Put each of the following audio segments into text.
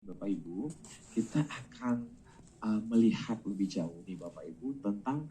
Bapak Ibu, kita akan melihat lebih jauh nih Bapak Ibu tentang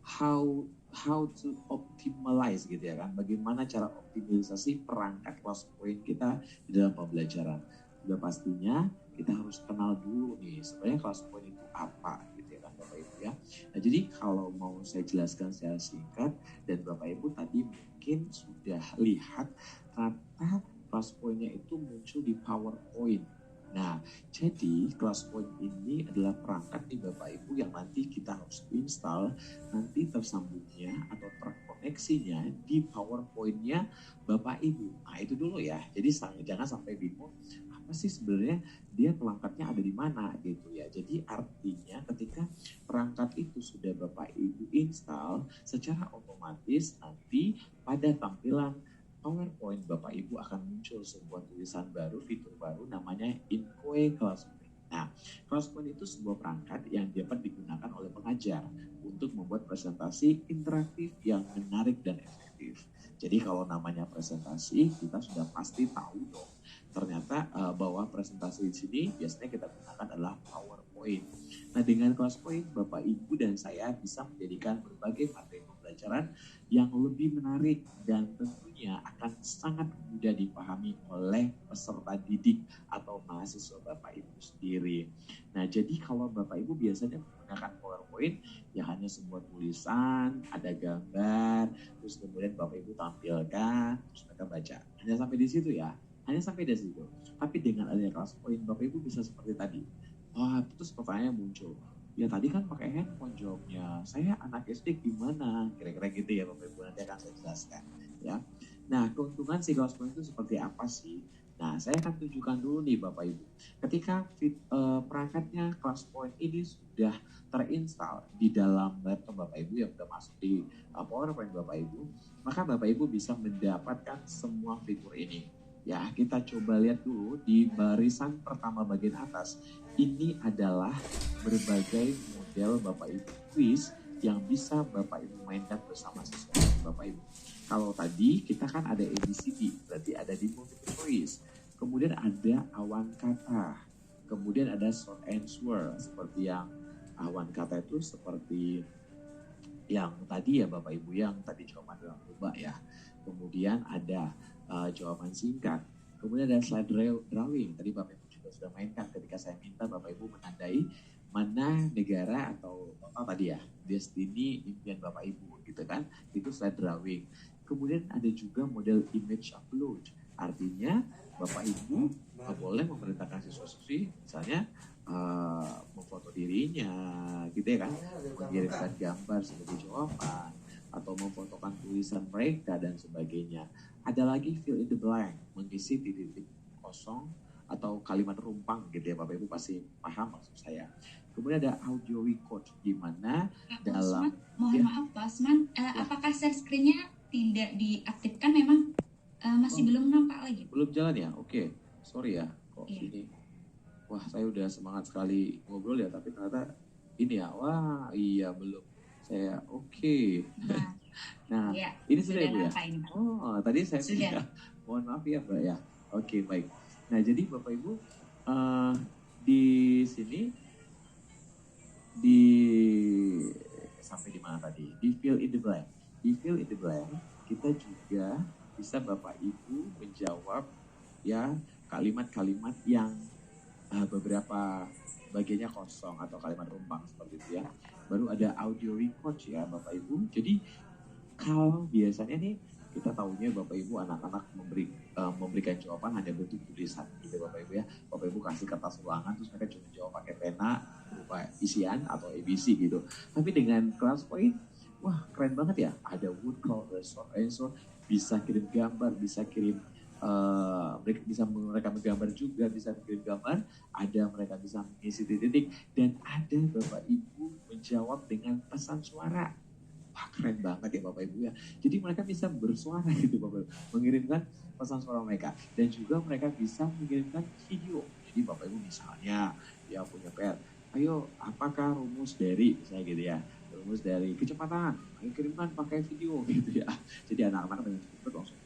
how to optimize gitu ya kan, bagaimana cara optimalisasi perangkat kelas poin kita di dalam pembelajaran. Sudah pastinya kita harus kenal dulu nih sebenarnya kelas poin itu apa gitu ya kan Bapak Ibu ya. Nah jadi kalau mau saya jelaskan secara singkat, dan Bapak Ibu tadi mungkin sudah lihat ternyata kelas poinnya itu muncul di PowerPoint. Nah, jadi kelas point ini adalah perangkat nih Bapak Ibu yang nanti kita harus install, nanti tersambungnya atau terkoneksinya di PowerPoint-nya Bapak Ibu. Nah, itu dulu ya. Jadi jangan sampai bingung apa sih sebenarnya dia perangkatnya ada di mana gitu ya. Jadi artinya ketika perangkat itu sudah Bapak Ibu install, secara otomatis nanti pada tampilan PowerPoint Bapak Ibu akan muncul sebuah tulisan baru, fitur baru namanya Inkoe Classpoint. Nah, Classpoint itu sebuah perangkat yang dapat digunakan oleh pengajar untuk membuat presentasi interaktif yang menarik dan efektif. Jadi kalau namanya presentasi, kita sudah pasti tahu dong. Ternyata bahwa presentasi di sini biasanya kita gunakan adalah PowerPoint. Nah, dengan Classpoint, Bapak Ibu dan saya bisa menjadikan berbagai materi pembelajaran yang lebih menarik dan tentunya akan sangat mudah dipahami oleh peserta didik atau mahasiswa Bapak Ibu sendiri. Nah, jadi kalau Bapak Ibu biasanya menggunakan PowerPoint, ya hanya sebuah tulisan, ada gambar, terus kemudian Bapak Ibu tampilkan, terus mereka baca. Hanya sampai di situ ya, hanya sampai di situ. Tapi dengan adanya Classpoint, Bapak Ibu bisa seperti tadi. Wah, terus pertanyaan muncul. Ya tadi kan pakai handphone jawabnya. Saya anak SD gimana? Kira-kira gitu ya Bapak Ibu, nanti akan saya jelaskan ya. Nah, keuntungan si Classpoint itu seperti apa sih? Nah, saya akan tunjukkan dulu nih Bapak Ibu. Ketika perangkatnya Classpoint ini sudah terinstall di dalam laptop Bapak Ibu yang sudah masuk di PowerPoint Bapak Ibu, maka Bapak Ibu bisa mendapatkan semua fitur ini. Ya, kita coba lihat dulu di barisan pertama bagian atas. Ini adalah berbagai model Bapak Ibu quiz yang bisa Bapak Ibu mainkan bersama siswa Bapak Ibu. Kalau tadi kita kan ada ABCD, berarti ada di multiple choice. Kemudian ada awan kata. Kemudian ada short answer, seperti yang awan kata itu seperti yang tadi ya Bapak Ibu, yang tadi jawaban dalam lomba ya. Kemudian ada jawaban singkat. Kemudian ada slide drawing. Tadi Bapak Ibu juga sudah mainkan ketika saya minta Bapak Ibu menandai mana negara atau apa tadi ya, destiny impian Bapak Ibu gitu kan. Itu slide drawing. Kemudian ada juga model image upload. Artinya Bapak Ibu boleh memerintahkan siswa-siswi misalnya memfoto dirinya gitu ya kan, mengirimkan gambar sebagai jawaban atau memfotokan tulisan mereka dan sebagainya. Ada lagi fill in the blank, mengisi titik-titik kosong atau kalimat rumpang gitu ya Bapak Ibu pasti paham maksud saya. Kemudian ada audio record di mana dalam mohon maaf Pak Osman, apakah share screen-nya tidak diaktifkan memang masih belum nampak lagi? Belum jalan ya? Oke. Sorry ya kok ini. Wah, saya udah semangat sekali ngobrol ya, tapi ternyata ini ya, wah iya belum. Saya oke. Nah, ya, ini sudah Ibu ya? Ini, oh, tadi saya sudah. Mohon maaf ya Mbak ya. Oke, baik. Nah, jadi Bapak Ibu di sini sampai di mana tadi? Di fill in the blank. Di fill in the blank kita juga bisa Bapak Ibu menjawab ya kalimat-kalimat yang beberapa bagiannya kosong atau kalimat rumpang seperti itu ya. Baru ada audio record ya Bapak Ibu. Jadi kalau biasanya nih kita tahunya Bapak Ibu anak-anak memberikan jawaban hanya bentuk tulisan gitu Bapak Ibu ya. Bapak Ibu kasih kertas ulangan terus mereka cuma jawab pakai pena berupa isian atau ABC gitu. Tapi dengan Classpoint, wah keren banget ya. Ada word cloud, short answer, bisa kirim gambar, bisa kirim mereka bisa merekam gambar juga, bisa kirim gambar, ada mereka bisa mengisi titik-titik, dan ada Bapak Ibu menjawab dengan pesan suara. Wah keren banget ya Bapak Ibu ya. Jadi mereka bisa bersuara gitu Bapak Ibu, mengirimkan pesan suara mereka, dan juga mereka bisa mengirimkan video. Jadi Bapak Ibu misalnya dia punya PR, ayo apakah rumus dari misalnya gitu ya, rumus dari kecepatan, ayo kirimkan pakai video gitu ya. Jadi anak-anak dengan cepat langsung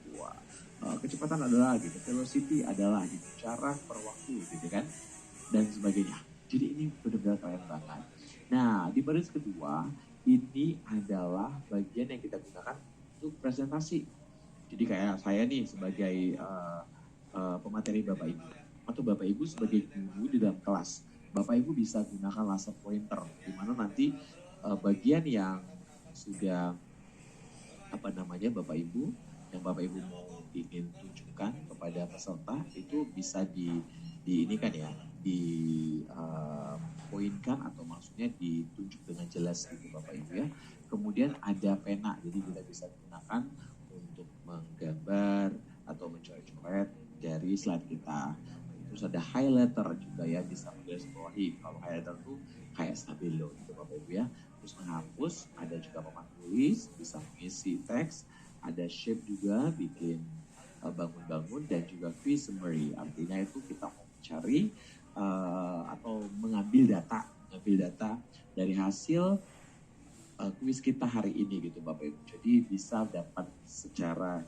kecepatan adalah gitu, velocity adalah gitu, cara per waktu gitu kan. dan sebagainya. Jadi ini benar-benar keren banget. Nah, di baris kedua, ini adalah bagian yang kita gunakan untuk presentasi. Jadi kayak saya nih sebagai pemateri Bapak Ibu, atau Bapak Ibu sebagai guru di dalam kelas, Bapak Ibu bisa gunakan laser pointer, di mana nanti bagian yang sudah Bapak Ibu yang Bapak Ibu mau ingin tunjukkan kepada peserta itu bisa diinikan ya, poinkan atau maksudnya ditunjuk dengan jelas gitu Bapak Ibu ya. Kemudian ada pena, jadi kita bisa gunakan untuk menggambar atau mencoret-coret dari slide kita. Terus ada highlighter juga ya, bisa menggarisbawahi. Kalau highlighter tuh kayak stabilo gitu Bapak Ibu ya. Terus menghapus, ada juga papan tulis, bisa mengisi teks, ada shape juga, bikin bangun-bangun, dan juga quiz summary. Artinya itu kita mau mencari atau mengambil data dari hasil kuis kita hari ini gitu Bapak Ibu. Jadi bisa dapat secara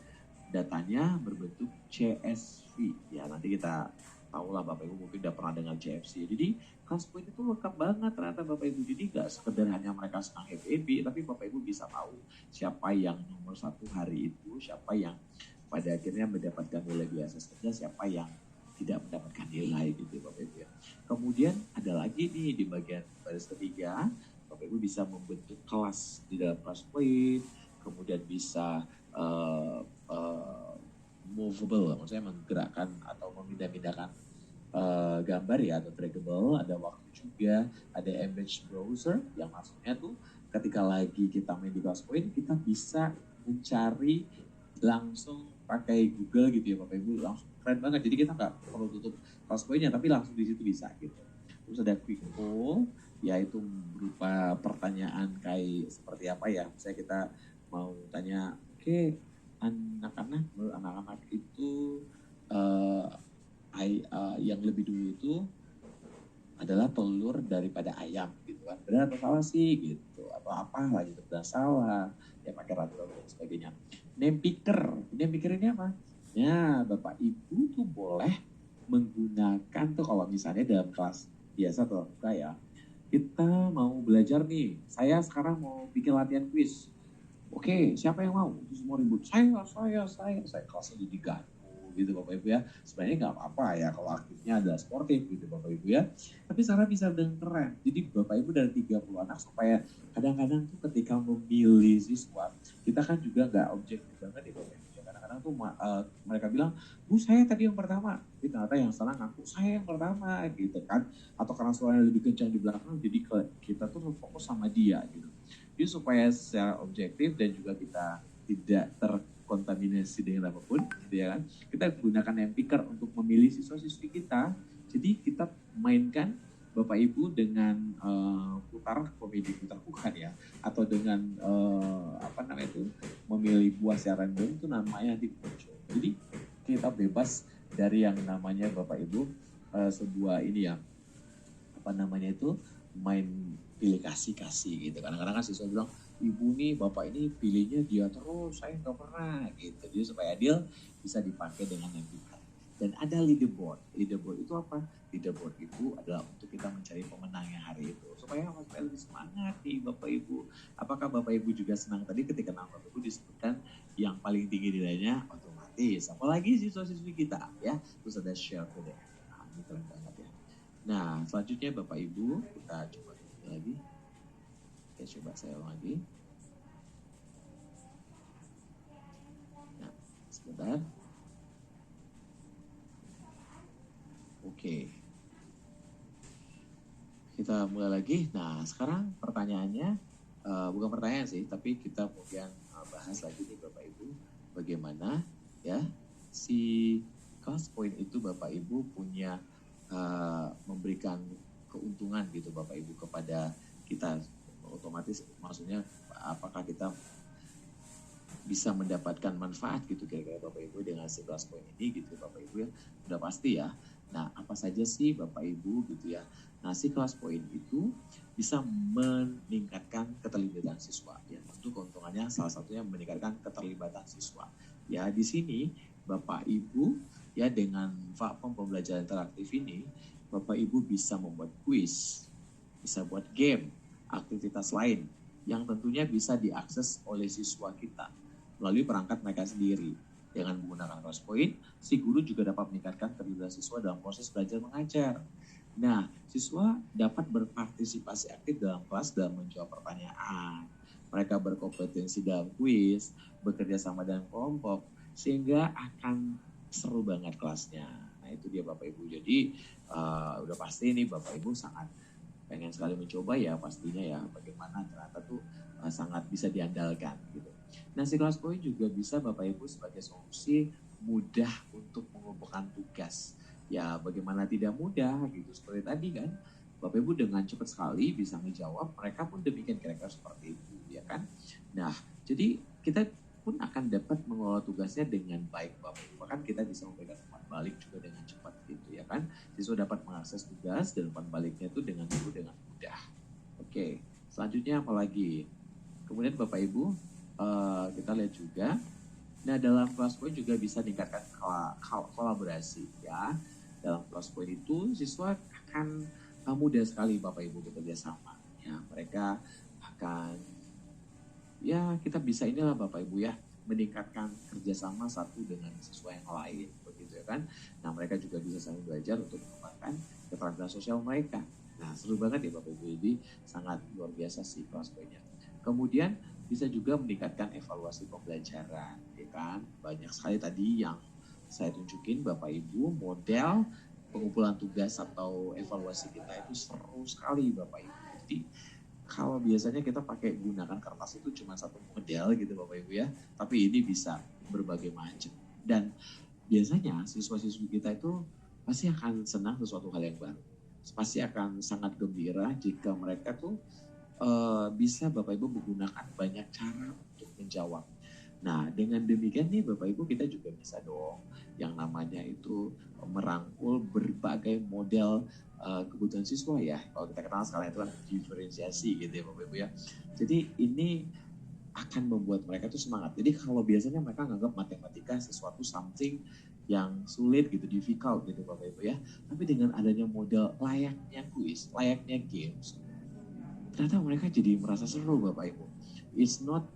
datanya berbentuk CSV. Ya nanti kita tahu lah Bapak Ibu mungkin udah pernah dengar CFC. Jadi kelas point itu lengkap banget ternyata Bapak Ibu. Jadi nggak sekedar hanya mereka senang happy, tapi Bapak Ibu bisa tahu siapa yang nomor 1 hari itu, siapa yang pada akhirnya mendapatkan nilai biasa saja, siapa yang tidak mendapatkan nilai gitu Bapak Ibu ya. Kemudian ada lagi nih di bagian baris ketiga, Bapak Ibu bisa membentuk kelas di dalam kelas point, kemudian bisa movable, maksudnya menggerakkan atau memindah-mindahkan gambar ya, atau draggable. Ada waktu juga, ada image browser yang maksudnya tuh ketika lagi kita main di kelas point, kita bisa mencari langsung pakai Google gitu ya Bapak Ibu, langsung keren banget. Jadi kita nggak perlu tutup kelas poinnya, tapi langsung di situ bisa gitu. Terus ada quick poll, yaitu berupa pertanyaan kayak seperti apa ya, misalnya kita mau tanya, oke, anak-anak itu yang lebih dulu itu adalah telur daripada ayam gitu kan, benar atau salah sih gitu, atau apa lah gitu, benar salah ya, pakai ragu-ragu dan sebagainya. Name picker ini apa ya, Bapak Ibu tuh boleh menggunakan tuh kalau misalnya dalam kelas biasa atau enggak ya, kita mau belajar nih, saya sekarang mau bikin latihan quiz. Oke, siapa yang mau? Itu semua ribut. Saya kelasnya jadi gaduh gitu Bapak Ibu ya. Sebenarnya nggak apa-apa ya kalau aktifnya adalah sportif gitu Bapak Ibu ya. Tapi secara bisa dan keren. Jadi Bapak Ibu dari 30 anak, supaya kadang-kadang tuh ketika memilih siswa, kita kan juga nggak objektif banget ya Bapak Ibu. Kadang-kadang tuh mereka bilang, Bu saya tadi yang pertama. Tapi ternyata yang salah ngaku saya yang pertama gitu kan. Atau karena suaranya lebih kencang di belakang, jadi kita tuh fokus sama dia gitu. Jadi supaya secara objektif dan juga kita tidak terkontaminasi dengan apapun, gitu ya kan? Kita gunakan name picker untuk memilih siswa-siswi kita. Jadi kita mainkan Bapak Ibu dengan komedi putar bukan ya, atau dengan memilih buah secara random, itu namanya nanti muncul. Jadi kita bebas dari yang namanya Bapak Ibu sebuah ini ya, main pilih kasih gitu. Kadang-kadang kan siswa bilang, ibu nih bapak ini pilihnya dia terus, saya nggak pernah gitu. Jadi supaya adil bisa dipakai dengan yang kita. Dan ada leaderboard. Leaderboard itu apa? Leaderboard itu adalah untuk kita mencari pemenangnya hari itu, supaya lebih semangat nih Bapak Ibu. Apakah Bapak Ibu juga senang tadi ketika nama Bapak Ibu disebutkan yang paling tinggi nilainya? Otomatis, apalagi siswa-siswi kita ya. Terus ada share today. Nah, ini keren banget ya. Nah, selanjutnya Bapak Ibu, kita coba lagi. Oke, coba saya ulang lagi. Nah, sebentar. Oke. Kita mulai lagi. Nah, sekarang pertanyaannya, bukan pertanyaan sih, tapi kita kemudian bahas lagi nih Bapak Ibu, bagaimana ya si kelas point itu Bapak Ibu punya memberikan keuntungan gitu Bapak Ibu kepada kita. Otomatis maksudnya apakah kita bisa mendapatkan manfaat gitu kira-kira Bapak Ibu dengan 11 poin ini gitu Bapak Ibu ya. Udah pasti ya. Nah, apa saja sih Bapak Ibu gitu ya. Nah, si kelas poin itu bisa meningkatkan keterlibatan siswa ya. Tentu keuntungannya salah satunya meningkatkan keterlibatan siswa. Ya, di sini Bapak Ibu ya dengan platform pembelajaran interaktif ini Bapak Ibu bisa membuat kuis, bisa buat game, aktivitas lain yang tentunya bisa diakses oleh siswa kita melalui perangkat mereka sendiri. Dengan menggunakan Crosspoint, si guru juga dapat meningkatkan keterlibatan siswa dalam proses belajar mengajar. Nah, siswa dapat berpartisipasi aktif dalam kelas dalam menjawab pertanyaan. Mereka berkompetensi dalam kuis, bekerja sama dalam kelompok, sehingga akan seru banget kelasnya. Nah, itu dia Bapak Ibu. Jadi, udah pasti nih Bapak Ibu sangat pengen sekali mencoba ya pastinya ya, bagaimana ternyata tuh sangat bisa diandalkan gitu. Nah, si Crosspoint juga bisa Bapak Ibu sebagai solusi mudah untuk mengumpulkan tugas. Ya, bagaimana tidak mudah gitu. Seperti tadi kan, Bapak Ibu dengan cepat sekali bisa menjawab, mereka pun demikian kira-kira seperti itu, ya kan. Nah, jadi kita pun akan dapat mengelola tugasnya dengan baik Bapak Ibu. Bahkan kita bisa memberikan umpan balik juga dengan cepat gitu ya kan. Siswa dapat mengakses tugas dan umpan baliknya itu dengan mudah. Oke, selanjutnya apa lagi? Kemudian Bapak Ibu, kita lihat juga. Nah, dalam Crosspoint juga bisa meningkatkan kolaborasi ya. Dalam Crosspoint itu siswa akan mudah sekali Bapak Ibu bekerja sama. Ya, mereka akan ya kita bisa inilah Bapak Ibu ya meningkatkan kerjasama satu dengan siswa yang lain begitu ya kan. Nah, mereka juga bisa saling belajar untuk mengembangkan keterampilan sosial mereka. Nah, seru banget ya Bapak Ibu, ini sangat luar biasa sih Crosspoint-nya. Kemudian bisa juga meningkatkan evaluasi pembelajaran, ya kan? Banyak sekali tadi yang saya tunjukin Bapak Ibu, model pengumpulan tugas atau evaluasi kita itu seru sekali Bapak Ibu. Jadi kalau biasanya kita pakai gunakan kertas itu cuma satu model gitu Bapak Ibu ya, tapi ini bisa berbagai macam. Dan biasanya siswa-siswi kita itu pasti akan senang sesuatu hal yang baru. Pasti akan sangat gembira jika mereka tuh bisa Bapak Ibu menggunakan banyak cara untuk menjawab. Nah, dengan demikian nih Bapak Ibu kita juga bisa dong yang namanya itu merangkul berbagai model kebutuhan siswa ya. Kalau kita kenal sekalian itu kan diferensiasi gitu ya Bapak Ibu ya. Jadi ini akan membuat mereka tuh semangat. Jadi kalau biasanya mereka menganggap matematika sesuatu something yang sulit gitu, difficult gitu Bapak Ibu ya. Tapi dengan adanya model layaknya kuis, layaknya games, ternyata mereka jadi merasa seru Bapak Ibu. It's not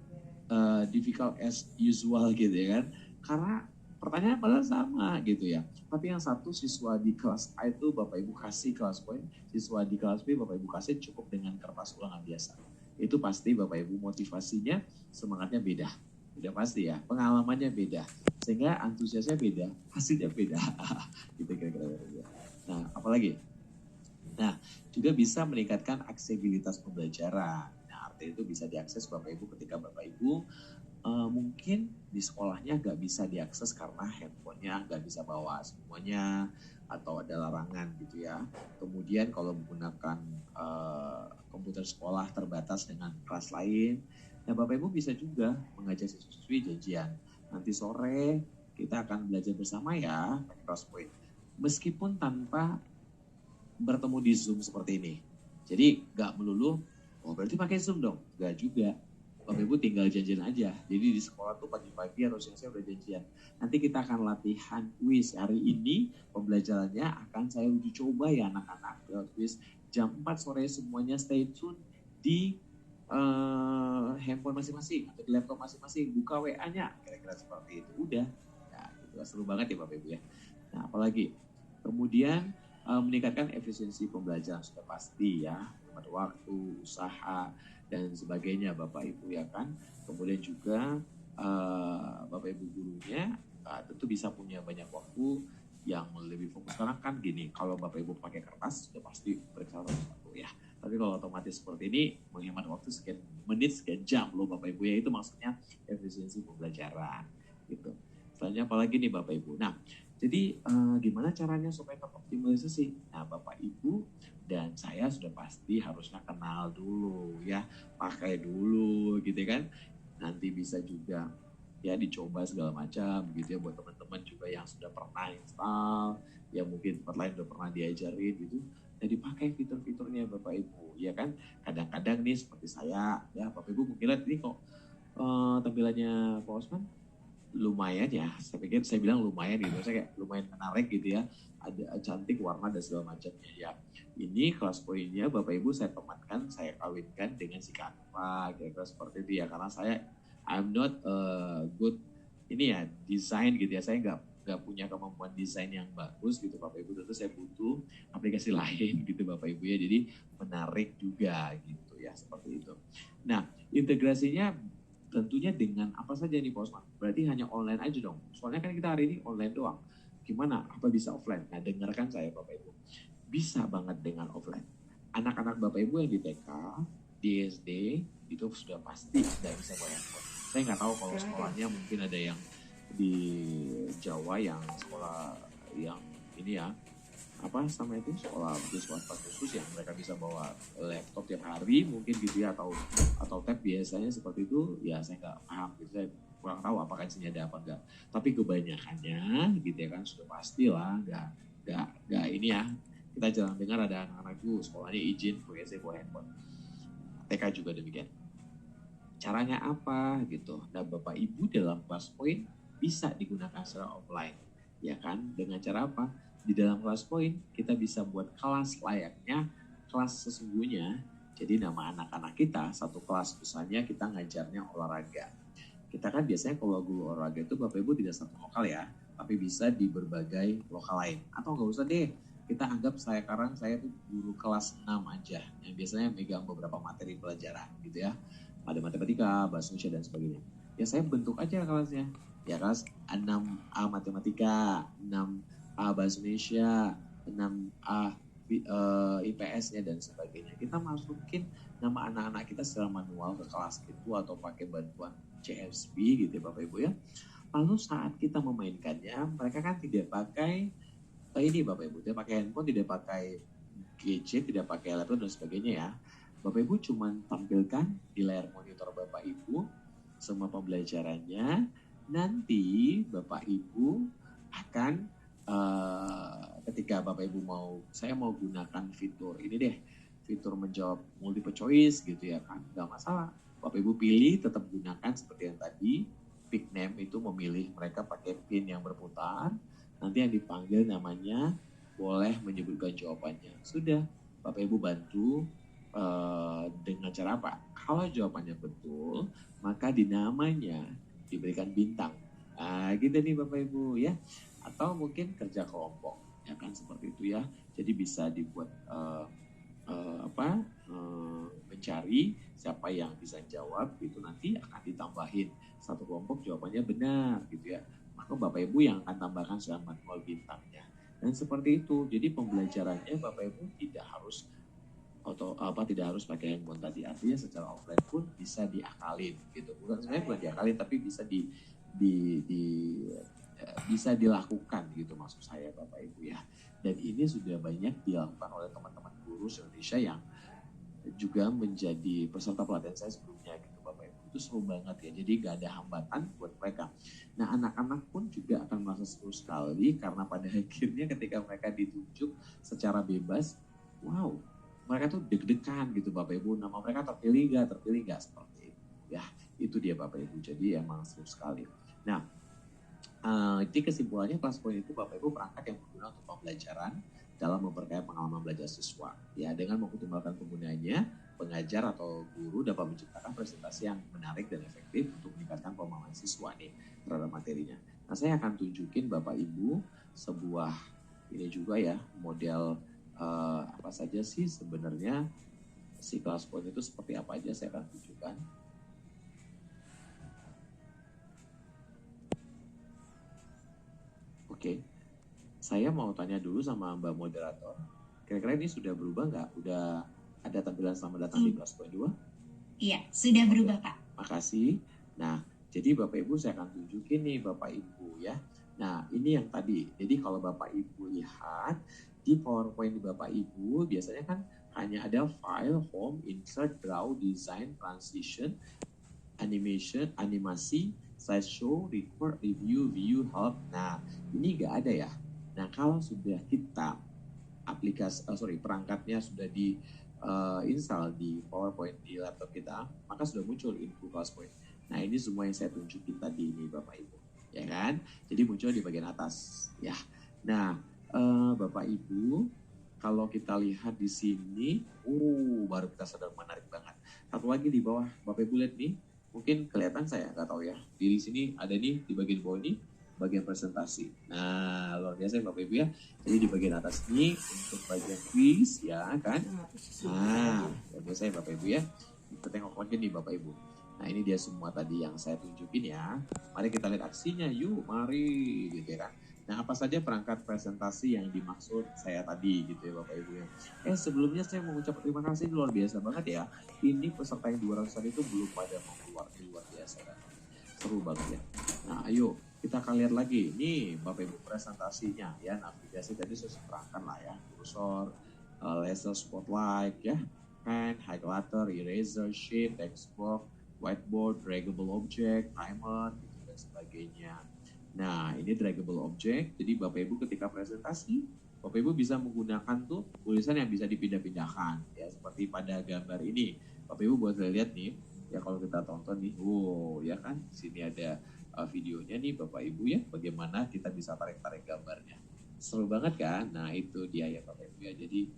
difficult as usual gitu ya kan. Karena pertanyaan padahal sama gitu ya. Tapi yang satu siswa di kelas A itu Bapak Ibu kasih Crosspoint, siswa di kelas B Bapak Ibu kasih cukup dengan kertas ulangan biasa. Itu pasti Bapak Ibu motivasinya, semangatnya beda. Udah pasti ya, pengalamannya beda. Sehingga antusiasnya beda, hasilnya beda. Gitu kira-kira. Nah, apalagi? Nah, juga bisa meningkatkan aksesibilitas pembelajaran. Nah, artinya itu bisa diakses Bapak Ibu ketika Bapak Ibu mungkin di sekolahnya nggak bisa diakses karena handphonenya nggak bisa bawa semuanya atau ada larangan gitu ya. Kemudian kalau menggunakan komputer sekolah terbatas dengan kelas lain, nah Bapak Ibu bisa juga mengajak siswa-siswi janjian. Nanti sore kita akan belajar bersama ya pakai Crosspoint. Meskipun tanpa bertemu di Zoom seperti ini. Jadi nggak melulu, oh berarti pakai Zoom dong. Nggak juga. Bapak Ibu tinggal janjian aja. Jadi di sekolah tuh pagi-pagi atau siang-siang udah janjian. Nanti kita akan latihan kuis. Hari ini pembelajarannya akan saya uji coba ya anak-anak. Kuis jam 4 sore semuanya stay tune di handphone masing-masing atau di laptop masing-masing. Buka WA-nya. Kira-kira seperti itu. Udah. Ya, itu seru banget ya Bapak Ibu ya. Nah, apalagi. Kemudian meningkatkan efisiensi pembelajaran sudah pasti ya, hemat waktu, usaha dan sebagainya Bapak Ibu ya kan. Kemudian juga Bapak Ibu gurunya tentu bisa punya banyak waktu yang lebih fokus. Karena kan gini, kalau Bapak Ibu pakai kertas sudah pasti periksa waktu ya. Tapi kalau otomatis seperti ini menghemat waktu sekian menit, sekian jam loh Bapak Ibu ya, itu maksudnya efisiensi pembelajaran gitu. Selanjutnya apalagi nih Bapak Ibu. Nah, jadi gimana caranya supaya teroptimalisasi? Nah, Bapak Ibu dan saya sudah pasti harusnya kenal dulu ya, pakai dulu gitu kan. Nanti bisa juga ya dicoba segala macam gitu ya buat teman-teman juga yang sudah pernah install, yang mungkin tempat lain sudah pernah diajarin gitu. Jadi pakai fitur-fiturnya Bapak Ibu ya kan. Kadang-kadang nih seperti saya ya Bapak Ibu mungkin lihat ini kok tampilannya Pak Osman lumayan ya, saya bilang lumayan gitu, saya kayak lumayan menarik gitu ya, ada cantik warna dan segala macamnya ya. Ini kelas poinnya Bapak Ibu saya temankan, saya kawinkan dengan si Canva kira-kira seperti itu ya, karena I'm not good ini ya desain gitu ya, saya nggak punya kemampuan desain yang bagus gitu Bapak Ibu, tentu saya butuh aplikasi lain gitu Bapak Ibu ya, jadi menarik juga gitu ya seperti itu. Nah integrasinya tentunya dengan apa saja nih Pak Osman? Berarti hanya online aja dong. Soalnya kan kita hari ini online doang. Gimana? Apa bisa offline? Nah dengarkan saya Bapak Ibu. Bisa banget dengan offline. Anak-anak Bapak Ibu yang di TK, di SD, itu sudah pasti tidak bisa bawa handphone. Saya nggak tahu kalau sekolahnya mungkin ada yang di Jawa yang sekolah yang ini ya, apa sama itu sekolah swasta khusus yang mereka bisa bawa laptop tiap hari mungkin gitu ya, atau tab biasanya seperti itu ya, saya nggak paham gitu, saya kurang tahu apakah isinya ada apa enggak, tapi kebanyakannya gitu ya kan sudah pasti lah nggak ini ya, kita jarang dengar ada anak-anakku sekolahnya izin WC bawa handphone. TK juga demikian. Caranya apa gitu? Nah Bapak Ibu dalam kelas point bisa digunakan secara offline ya kan, dengan cara apa? Di dalam kelas point kita bisa buat kelas layaknya kelas sesungguhnya. Jadi nama anak-anak kita satu kelas, misalnya kita ngajarnya olahraga. Kita kan biasanya kalau guru olahraga itu Bapak Ibu tidak satu lokal ya, tapi bisa di berbagai lokal lain. Atau nggak usah deh, kita anggap sekarang saya tuh guru kelas 6 aja, yang biasanya megang beberapa materi pelajaran gitu ya. Ada matematika, bahasa Indonesia dan sebagainya. Ya saya bentuk aja kelasnya. Ya kelas 6A matematika, 6A bahasa Indonesia, 6A IPS-nya dan sebagainya. Kita masukin nama anak-anak kita secara manual ke kelas itu atau pakai bantuan CSP gitu ya Bapak Ibu ya. Lalu saat kita memainkannya, mereka kan tidak pakai ini Bapak Ibu, tidak pakai handphone, tidak pakai gadget, tidak pakai laptop dan sebagainya ya. Bapak Ibu cuma tampilkan di layar monitor Bapak Ibu semua pembelajarannya. Nanti Bapak Ibu akan ketika Bapak Ibu saya mau gunakan fitur ini deh, fitur menjawab multiple choice gitu ya kan, nggak masalah. Bapak Ibu pilih, tetap gunakan seperti yang tadi, pick name itu memilih mereka pakai pin yang berputar, nanti yang dipanggil namanya boleh menyebutkan jawabannya. Sudah, Bapak Ibu bantu dengan cara apa? Kalau jawabannya betul, maka di namanya diberikan bintang. Nah, gitu nih Bapak Ibu ya. Atau mungkin kerja kelompok, ya kan seperti itu ya. Jadi bisa dibuat mencari siapa yang bisa jawab itu, nanti akan ditambahin satu kelompok jawabannya benar gitu ya. Maka Bapak Ibu yang akan tambahkan secara manual bintangnya. Dan seperti itu. Jadi pembelajarannya Bapak Ibu tidak harus pakai handphone tadi, artinya secara offline pun bisa diakalin gitu, sebenarnya bukan diakalin tapi bisa dilakukan gitu maksud saya Bapak Ibu ya. Dan ini sudah banyak dilakukan oleh teman-teman guru Indonesia yang juga menjadi peserta pelatihan saya sebelumnya gitu Bapak Ibu. Itu seru banget ya, jadi gak ada hambatan buat mereka. Nah anak-anak pun juga akan merasa seru sekali karena pada akhirnya ketika mereka ditunjuk secara bebas, wow, mereka tuh deg-degan gitu Bapak Ibu, nama mereka terpilih gak seperti itu ya. Itu dia Bapak Ibu, jadi emang seru sekali. Nah jadi kesimpulannya kelas point itu Bapak Ibu perangkat yang berguna untuk pembelajaran dalam memperkaya pengalaman belajar siswa ya. Dengan mengoptimalkan penggunanya, pengajar atau guru dapat menciptakan presentasi yang menarik dan efektif untuk meningkatkan pemahaman siswa nih terhadap materinya. Nah saya akan tunjukin Bapak Ibu sebuah ini juga ya, model apa saja sih sebenarnya si kelas point itu seperti apa aja, saya akan tunjukkan. Oke, saya mau tanya dulu sama Mbak Moderator, kira-kira ini sudah berubah nggak? Udah ada tampilan selamat datang di kelas point 2? Iya, sudah berubah Pak. Makasih. Nah, jadi Bapak Ibu saya akan tunjukin nih Bapak Ibu ya. Nah, ini yang tadi. Jadi kalau Bapak Ibu lihat di PowerPoint Bapak Ibu biasanya kan hanya ada file, home, insert, draw, design, transition, animation, animasi, slideshow, record, review, view, help. Nah, ini nggak ada ya. Nah, kalau sudah kita perangkatnya sudah di install di PowerPoint di laptop kita, maka sudah muncul info kelas point. Nah, ini semua yang saya tunjukin tadi ini Bapak Ibu. ya kan? Jadi muncul di bagian atas, ya. Nah, Bapak Ibu, kalau kita lihat di sini, baru kita sadar menarik banget. Satu lagi di bawah, Bapak Ibu lihat nih, mungkin kelihatan saya nggak tahu ya. Di sini ada nih di bagian bawah ini, bagian presentasi. Nah, luar biasa ya Bapak Ibu ya. Jadi di bagian atas ini untuk bagian quiz, ya kan? Nah, luar biasa ya Bapak Ibu ya. Kita tengok lagi nih Bapak Ibu. Nah, ini dia semua tadi yang saya tunjukin ya. Mari kita lihat aksinya, yuk, mari, gitu ya kan. Nah, apa saja perangkat presentasi yang dimaksud saya tadi gitu ya Bapak Ibu ya. Sebelumnya saya mau ucap terima kasih, luar biasa banget ya. Ini peserta yang 200-an itu belum pada mau keluar, ini luar biasa kan. Seru banget ya. Nah, ayo kita akan lihat lagi. Nih Bapak Ibu presentasinya ya. Navigasi tadi saya terangkan lah ya. Cursor, laser spotlight ya. Pen, highlighter, eraser, sheet, text box, whiteboard, draggable object, timer, gitu dan sebagainya. Nah, ini draggable object. Jadi Bapak Ibu ketika presentasi, Bapak Ibu bisa menggunakan tuh tulisan yang bisa dipindah-pindahkan ya, seperti pada gambar ini. Bapak Ibu boleh lihat nih, ya kalau kita tonton nih, ya kan, sini ada videonya nih Bapak Ibu ya, bagaimana kita bisa tarik-tarik gambarnya. Seru banget kan? Nah, itu dia ya Bapak Ibu ya. Jadi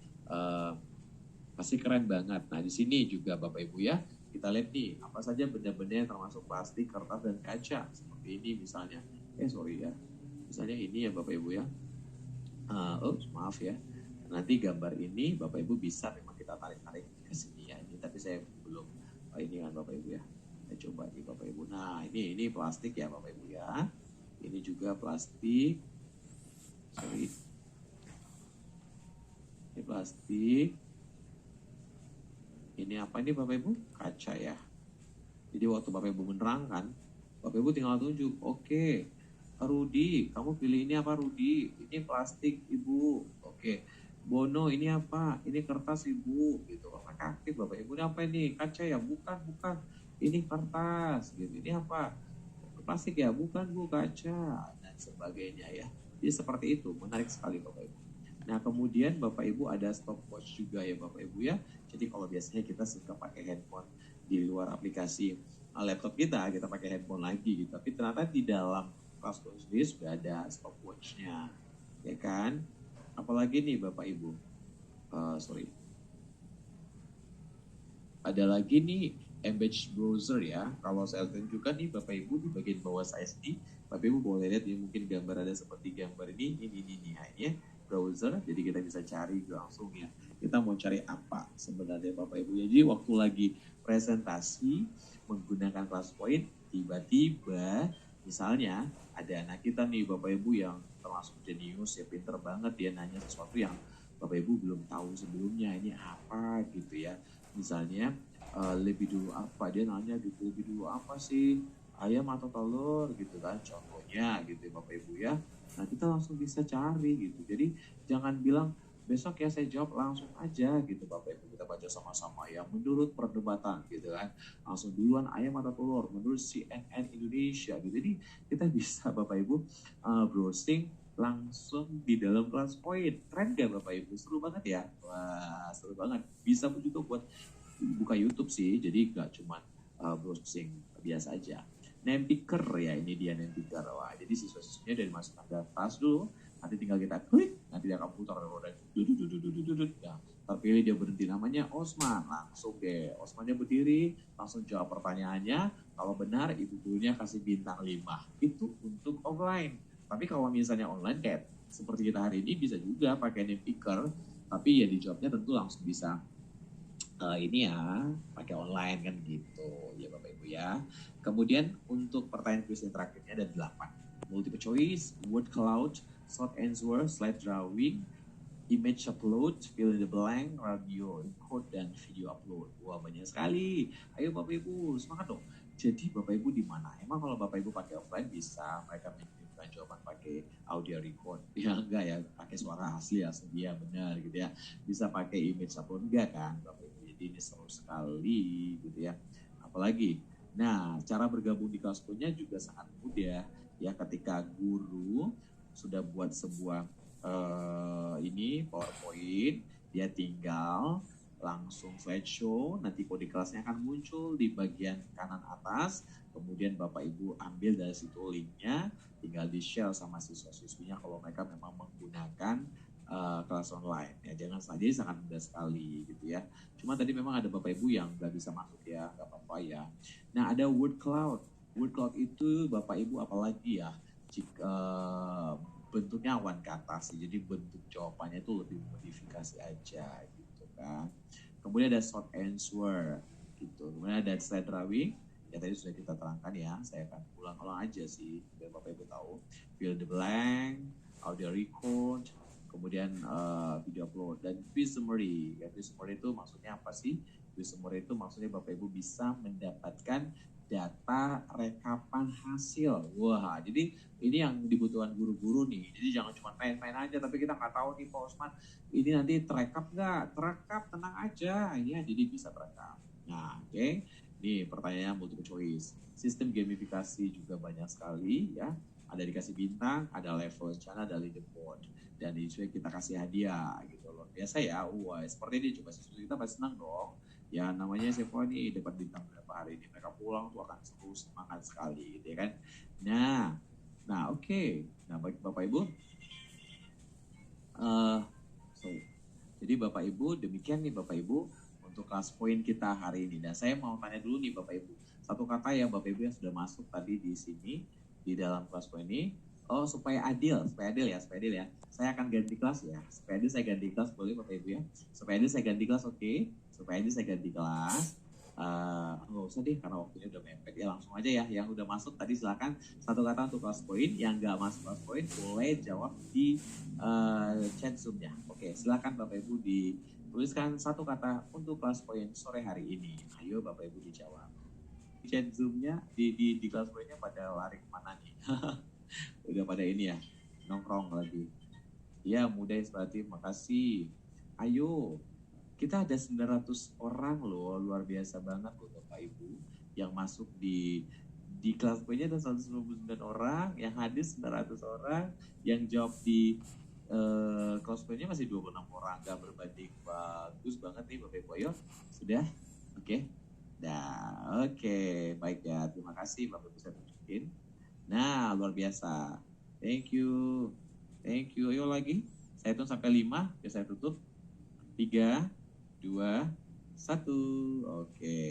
pasti keren banget. Nah, di sini juga Bapak Ibu ya, kita lihat nih, apa saja benda-benda yang termasuk plastik, kertas, dan kaca. Seperti ini misalnya. Misalnya ini ya Bapak Ibu ya. Maaf ya. Nanti gambar ini Bapak Ibu bisa memang kita tarik-tarik ke sini ya. Ini tapi saya belum ini kan Bapak Ibu ya. Saya coba nih Bapak Ibu. Nah, ini plastik ya Bapak Ibu ya. Ini juga plastik. Ini plastik. Ini apa ini Bapak Ibu? Kaca ya. Jadi waktu Bapak Ibu menerangkan, Bapak Ibu tinggal tunjuk, oke. Rudi, kamu pilih ini apa Rudi? Ini plastik Ibu. Oke. Bono, ini apa? Ini kertas Ibu. Gitu. Aktif Bapak Ibu, ini apa ini? Kaca ya? Bukan. Ini kertas. Gitu. Ini apa? Plastik ya? Bukan Bu, kaca. Dan sebagainya ya. Jadi seperti itu. Menarik sekali Bapak Ibu. Nah, kemudian Bapak Ibu ada stopwatch juga ya Bapak Ibu ya. Jadi kalau biasanya kita suka pakai handphone di luar aplikasi laptop kita pakai handphone lagi gitu. Tapi ternyata di dalam Classroom sendiri sudah ada stopwatch-nya, ya kan? Apalagi nih Bapak Ibu, ada lagi nih Embed Browser ya. Kalau saya tunjukkan nih Bapak Ibu di bagian bawah saya ini, Bapak Ibu boleh lihat ya, mungkin gambar ada seperti gambar ini ya, browser. Jadi kita bisa cari langsung ya. Kita mau cari apa sebenarnya Bapak Ibu ya. Jadi waktu lagi presentasi menggunakan ClassPoint, tiba-tiba misalnya ada anak kita nih Bapak Ibu yang termasuk jenius ya, pinter banget dia nanya sesuatu yang Bapak Ibu belum tahu sebelumnya, ini apa gitu ya. Misalnya lebih dulu apa, dia nanya gitu, lebih dulu apa sih, ayam atau telur gitu kan, contohnya gitu ya Bapak Ibu ya. Nah kita langsung bisa cari gitu. Jadi jangan bilang besok ya saya jawab, langsung aja gitu Bapak Ibu, kita baca sama-sama ya menurut perdebatan gitu kan, langsung duluan ayam atau telur menurut CNN Indonesia gitu. Jadi kita bisa Bapak Ibu browsing langsung di dalam ClassPoint. Keren gak Bapak Ibu? Seru banget ya. Wah, seru banget. Bisa pun juga buat buka YouTube sih, jadi gak cuma browsing biasa aja. Name picker ya, ini dia name picker. Wah, jadi siswa-siswanya dari masukkan data dulu, nanti tinggal kita klik, nanti dia akan putar roda, ya, terpilih dia berhenti, namanya Osman, langsung deh Osmannya berdiri, langsung jawab pertanyaannya, kalau benar ibu gurunya kasih bintang 5. Itu untuk offline. Tapi kalau misalnya online kayak seperti kita hari ini, bisa juga pakai name picker, tapi ya dijawabnya tentu langsung bisa ini ya pakai online kan gitu ya Bapak Ibu ya. Kemudian untuk pertanyaan kuis interaktifnya ada 8. Multiple choice, word cloud, short answer, slide drawing, image upload, fill in the blank, radio encode, dan video upload. Wah, banyak sekali. Ayo Bapak Ibu, semangat dong. Jadi Bapak Ibu di mana? Emang kalau Bapak Ibu pakai offline bisa mereka mengirimkan jawaban pakai audio record? Ya enggak ya, pakai suara asli dia benar gitu ya. Bisa pakai image upload enggak kan Bapak Ibu? Jadi ini seru sekali gitu ya. Apalagi, nah cara bergabung di kelas-kelasnya juga sangat mudah ya. Ketika guru sudah buat sebuah ini PowerPoint, dia tinggal langsung slideshow, nanti kode kelasnya akan muncul di bagian kanan atas, kemudian Bapak Ibu ambil dari situ linknya, tinggal di-share sama siswa-siswinya kalau mereka memang menggunakan kelas online. Ya, jangan saja sangat mudah sekali gitu ya. Cuma tadi memang ada Bapak Ibu yang nggak bisa masuk ya, nggak apa-apa ya. Nah, ada word cloud. Word cloud itu Bapak Ibu apalagi ya, jika bentuknya awan ke atas, jadi bentuk jawabannya itu lebih modifikasi aja gitu kan. Kemudian ada short answer gitu. Kemudian ada slide drawing. Ya tadi sudah kita terangkan ya, saya akan ulang-ulang aja sih biar Bapak Ibu tahu. Fill the blank, audio record, kemudian video upload, dan quiz summary. Ya, quiz summary itu maksudnya apa sih? Quiz summary itu maksudnya Bapak Ibu bisa mendapatkan data rekapan hasil. Wah, jadi ini yang dibutuhkan guru-guru nih. Jadi jangan cuma main-main aja, tapi kita nggak tahu nih Pak Osman, ini nanti terekap nggak? Terekap, tenang aja. Ya, jadi bisa terekap. Nah, oke. Nih pertanyaannya multiple choice. Sistem gamifikasi juga banyak sekali ya. Ada dikasih bintang, ada level channel, ada leaderboard. Dan di sini kita kasih hadiah gitu loh. Biasa ya, wah seperti ini coba siswa kita pasti senang dong. Ya namanya siapa nih dapat bintang berapa hari ini. Mereka pulang tuh akan seru semangat sekali gitu ya kan. Nah oke. Nah bagi Bapak Ibu, jadi Bapak Ibu demikian nih Bapak Ibu untuk kelas poin kita hari ini. Dan saya mau tanya dulu nih Bapak Ibu, satu kata ya Bapak Ibu yang sudah masuk tadi di sini di dalam kelas poin ini. Oh supaya adil ya. Saya akan ganti kelas ya. Supaya adil saya ganti kelas boleh Bapak Ibu ya. Supaya adil saya ganti kelas oke. Supaya adil saya ganti kelas. Nggak usah deh karena waktunya udah mepet ya, langsung aja ya. Yang udah masuk tadi silakan satu kata untuk kelas poin. Yang nggak masuk kelas poin boleh jawab di chat Zoom-nya. Oke, silakan Bapak Ibu dituliskan satu kata untuk kelas poin sore hari ini. Ayo Bapak Ibu dijawab. Di chat Zoom-nya di kelas poinnya pada lari kemana nih? Udah pada ini ya, nongkrong lagi. Ya, mudah berarti, makasih. Ayo, kita ada 900 orang loh, luar biasa banget loh Bapak Ibu yang masuk di kelas poinnya ada 199 orang, yang hadir 900 orang, yang jawab di kelas poinnya masih 26 orang, gak berbanding. Bagus banget nih Bapak Ibu. Ayo, sudah? Oke. Nah, oke. Baik ya, terima kasih Bapak Ibu saya tunjukin. Nah, luar biasa. Thank you. Ayo lagi. Saya hitung sampai 5, ya saya tutup. 3, 2, 1. Oke.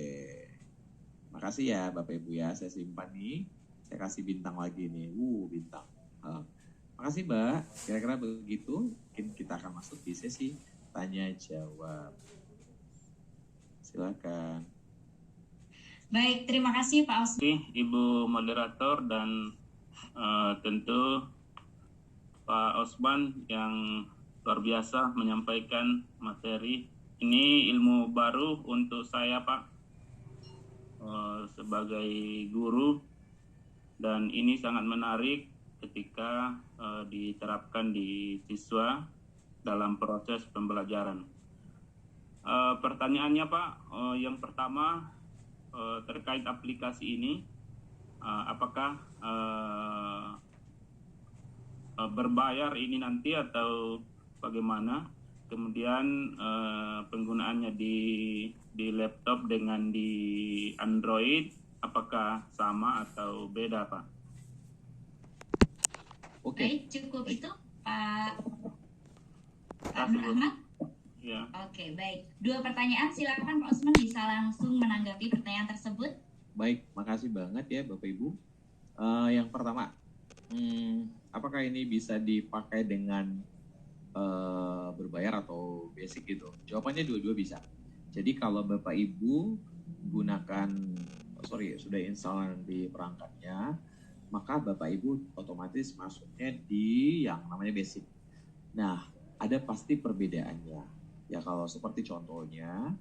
Makasih ya Bapak Ibu ya. Saya simpan nih. Saya kasih bintang lagi nih. Bintang. Makasih Mbak. Kira-kira begitu. Mungkin kita akan masuk di sesi tanya jawab. Silakan. Baik, terima kasih Pak Osman. Ibu moderator dan tentu Pak Osman yang luar biasa menyampaikan materi. Ini ilmu baru untuk saya Pak sebagai guru, dan ini sangat menarik ketika diterapkan di siswa dalam proses pembelajaran. Pertanyaannya Pak, yang pertama terkait aplikasi ini, apakah berbayar ini nanti atau bagaimana? Kemudian penggunaannya di laptop dengan di Android, apakah sama atau beda Pak? Oke. Baik, cukup itu Pak Nur Ahmad. Ya. Oke, baik. 2 pertanyaan, silakan Pak Osman bisa langsung menanggapi pertanyaan tersebut. Baik, makasih banget ya Bapak Ibu. Yang pertama, apakah ini bisa dipakai dengan berbayar atau basic gitu? Jawabannya dua-dua bisa. Jadi kalau Bapak Ibu gunakan, sudah install di perangkatnya, maka Bapak Ibu otomatis masuknya di yang namanya basic. Nah, ada pasti perbedaannya. Ya kalau seperti contohnya,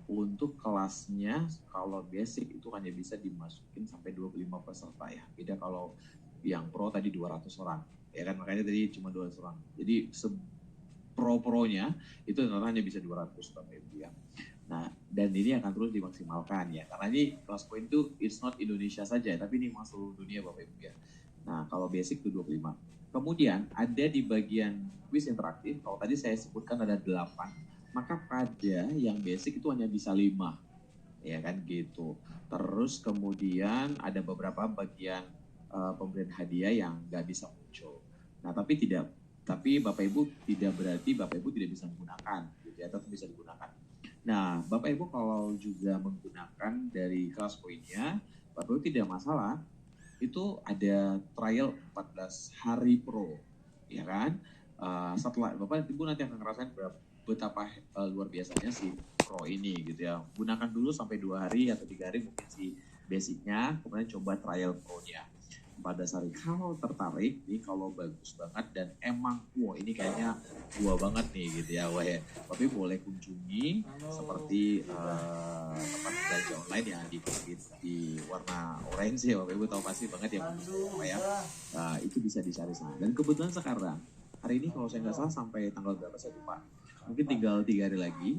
untuk kelasnya kalau basic itu hanya bisa dimasukin sampai 25 peserta ya. Beda kalau yang pro tadi 200 orang. Ya kan, makanya tadi cuma 200 orang. Jadi pro-pronya itu hanya bisa 200 Bapak Ibu ya. Nah, dan ini akan terus dimaksimalkan ya. Karena ini kelas poin itu it's not Indonesia saja, tapi ini memang seluruh dunia Bapak Ibu ya. Nah, kalau basic itu 25. Kemudian ada di bagian quiz interaktif, kalau tadi saya sebutkan ada 8. maka pada yang basic itu hanya bisa 5, ya kan gitu. Terus kemudian ada beberapa bagian pemberian hadiah yang nggak bisa muncul. Nah, tapi Bapak Ibu tidak berarti Bapak Ibu tidak bisa menggunakan, gitu ya, tetap bisa digunakan. Nah, Bapak Ibu kalau juga menggunakan dari kelas poinnya, Bapak Ibu tidak masalah. Itu ada trial 14 hari pro, ya kan? Setelah Bapak Ibu nanti akan ngerasain betapa luar biasanya si pro ini gitu ya. Gunakan dulu sampai 2 hari atau 3 hari mungkin si basicnya, kemudian coba trial pro-nya. Pada hari kalau tertarik nih, kalau bagus banget dan emang ini kayaknya gua banget nih gitu ya, tapi boleh kunjungi seperti tempat belanja online yang di warna orange ya, Bapak Ibu tahu pasti banget ya apa ya. Itu bisa dicari sana. Dan kebetulan sekarang hari ini kalau saya nggak salah sampai tanggal berapa saya lupa, mungkin tinggal 3 hari lagi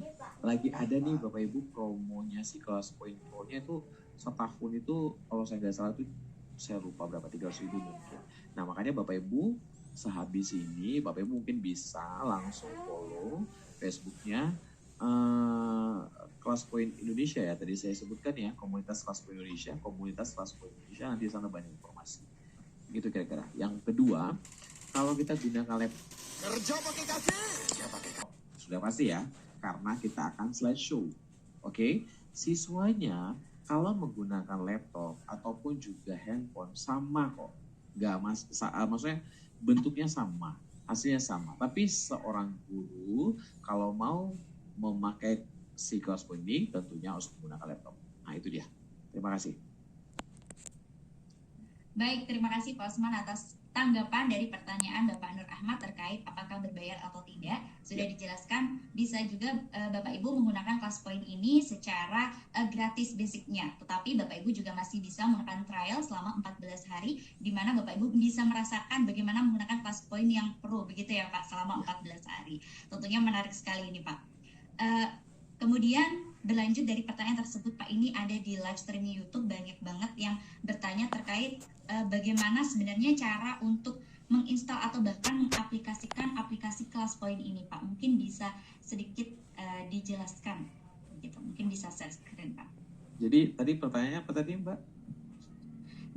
ada nih Bapak Ibu promonya si kelas poin pro-nya itu setahun itu kalau saya nggak salah itu saya lupa berapa, 300.000 mungkin. Nah, makanya Bapak Ibu sehabis ini Bapak Ibu mungkin bisa langsung follow Facebooknya Kelas Poin Indonesia ya, tadi saya sebutkan ya, komunitas Kelas Poin Indonesia, nanti sana banyak informasi gitu kira-kira. Yang kedua, kalau kita gunakan laptop kerja pakai kaki sudah pasti ya, karena kita akan slideshow. Oke, siswanya kalau menggunakan laptop ataupun juga handphone sama kok, maksudnya bentuknya sama, hasilnya sama. Tapi seorang guru kalau mau memakai si kelas ini tentunya harus menggunakan laptop. Nah itu dia. Terima kasih. Baik, terima kasih Pak Osman atas tanggapan dari pertanyaan Bapak Nur Ahmad terkait apakah berbayar atau tidak. Sudah dijelaskan, bisa juga Bapak Ibu menggunakan kelas poin ini secara gratis basicnya. Tetapi Bapak Ibu juga masih bisa menggunakan trial selama 14 hari, di mana Bapak Ibu bisa merasakan bagaimana menggunakan kelas poin yang pro, begitu ya Pak, selama 14 hari. Tentunya menarik sekali ini Pak. Kemudian berlanjut dari pertanyaan tersebut Pak, ini ada di live streaming YouTube, banyak banget yang bertanya terkait bagaimana sebenarnya cara untuk menginstal atau bahkan mengaplikasikan aplikasi kelas poin ini Pak. Mungkin bisa sedikit dijelaskan gitu. Mungkin bisa share screen Pak. Jadi tadi pertanyaannya apa tadi Mbak?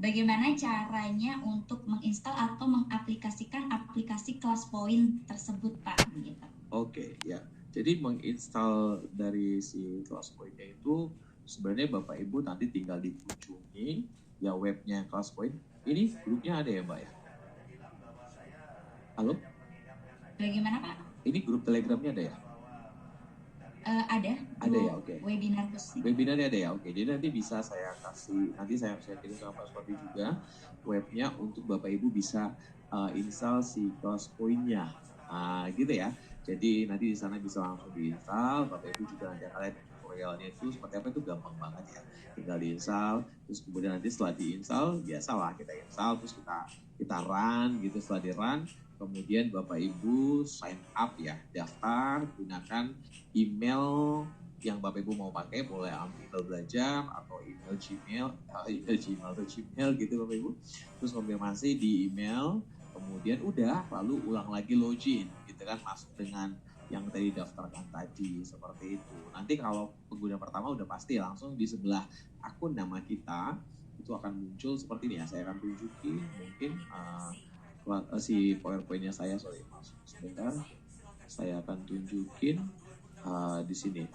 Bagaimana caranya untuk menginstal atau mengaplikasikan aplikasi kelas poin tersebut Pak gitu. Oke, ya. Jadi menginstal dari si kelas poinnya itu sebenarnya Bapak Ibu nanti tinggal dikunjungi ya webnya kelas poin. Ini grupnya ada ya Mbak ya? Halo? Bagaimana Pak? Ini grup Telegramnya ada ya? Ada ya, oke. Webinar khusus. Webinarnya ada ya, oke. Jadi nanti bisa saya kasih, nanti saya kirim sama Pak Swabi juga webnya untuk Bapak Ibu bisa install si kelas poinnya, gitu ya. Jadi nanti di sana bisa langsung diinstal. Bapak Ibu juga nanti akan lihat tutorialnya itu seperti apa, itu gampang banget ya. Tinggal diinstal, terus kemudian nanti setelah diinstal, biasalah kita install, terus kita run gitu. Setelah di run, kemudian Bapak Ibu sign up ya, daftar, gunakan email yang Bapak Ibu mau pakai, boleh email belajar atau email Gmail atau Gmail gitu Bapak Ibu. Terus konfirmasi di email, kemudian udah lalu ulang lagi login gitu kan, masuk dengan yang tadi daftarkan tadi, seperti itu. Nanti kalau pengguna pertama udah pasti langsung di sebelah akun nama kita itu akan muncul seperti ini ya. Saya akan tunjukin mungkin si PowerPoint-nya saya, sebentar. Saya akan tunjukin di sini.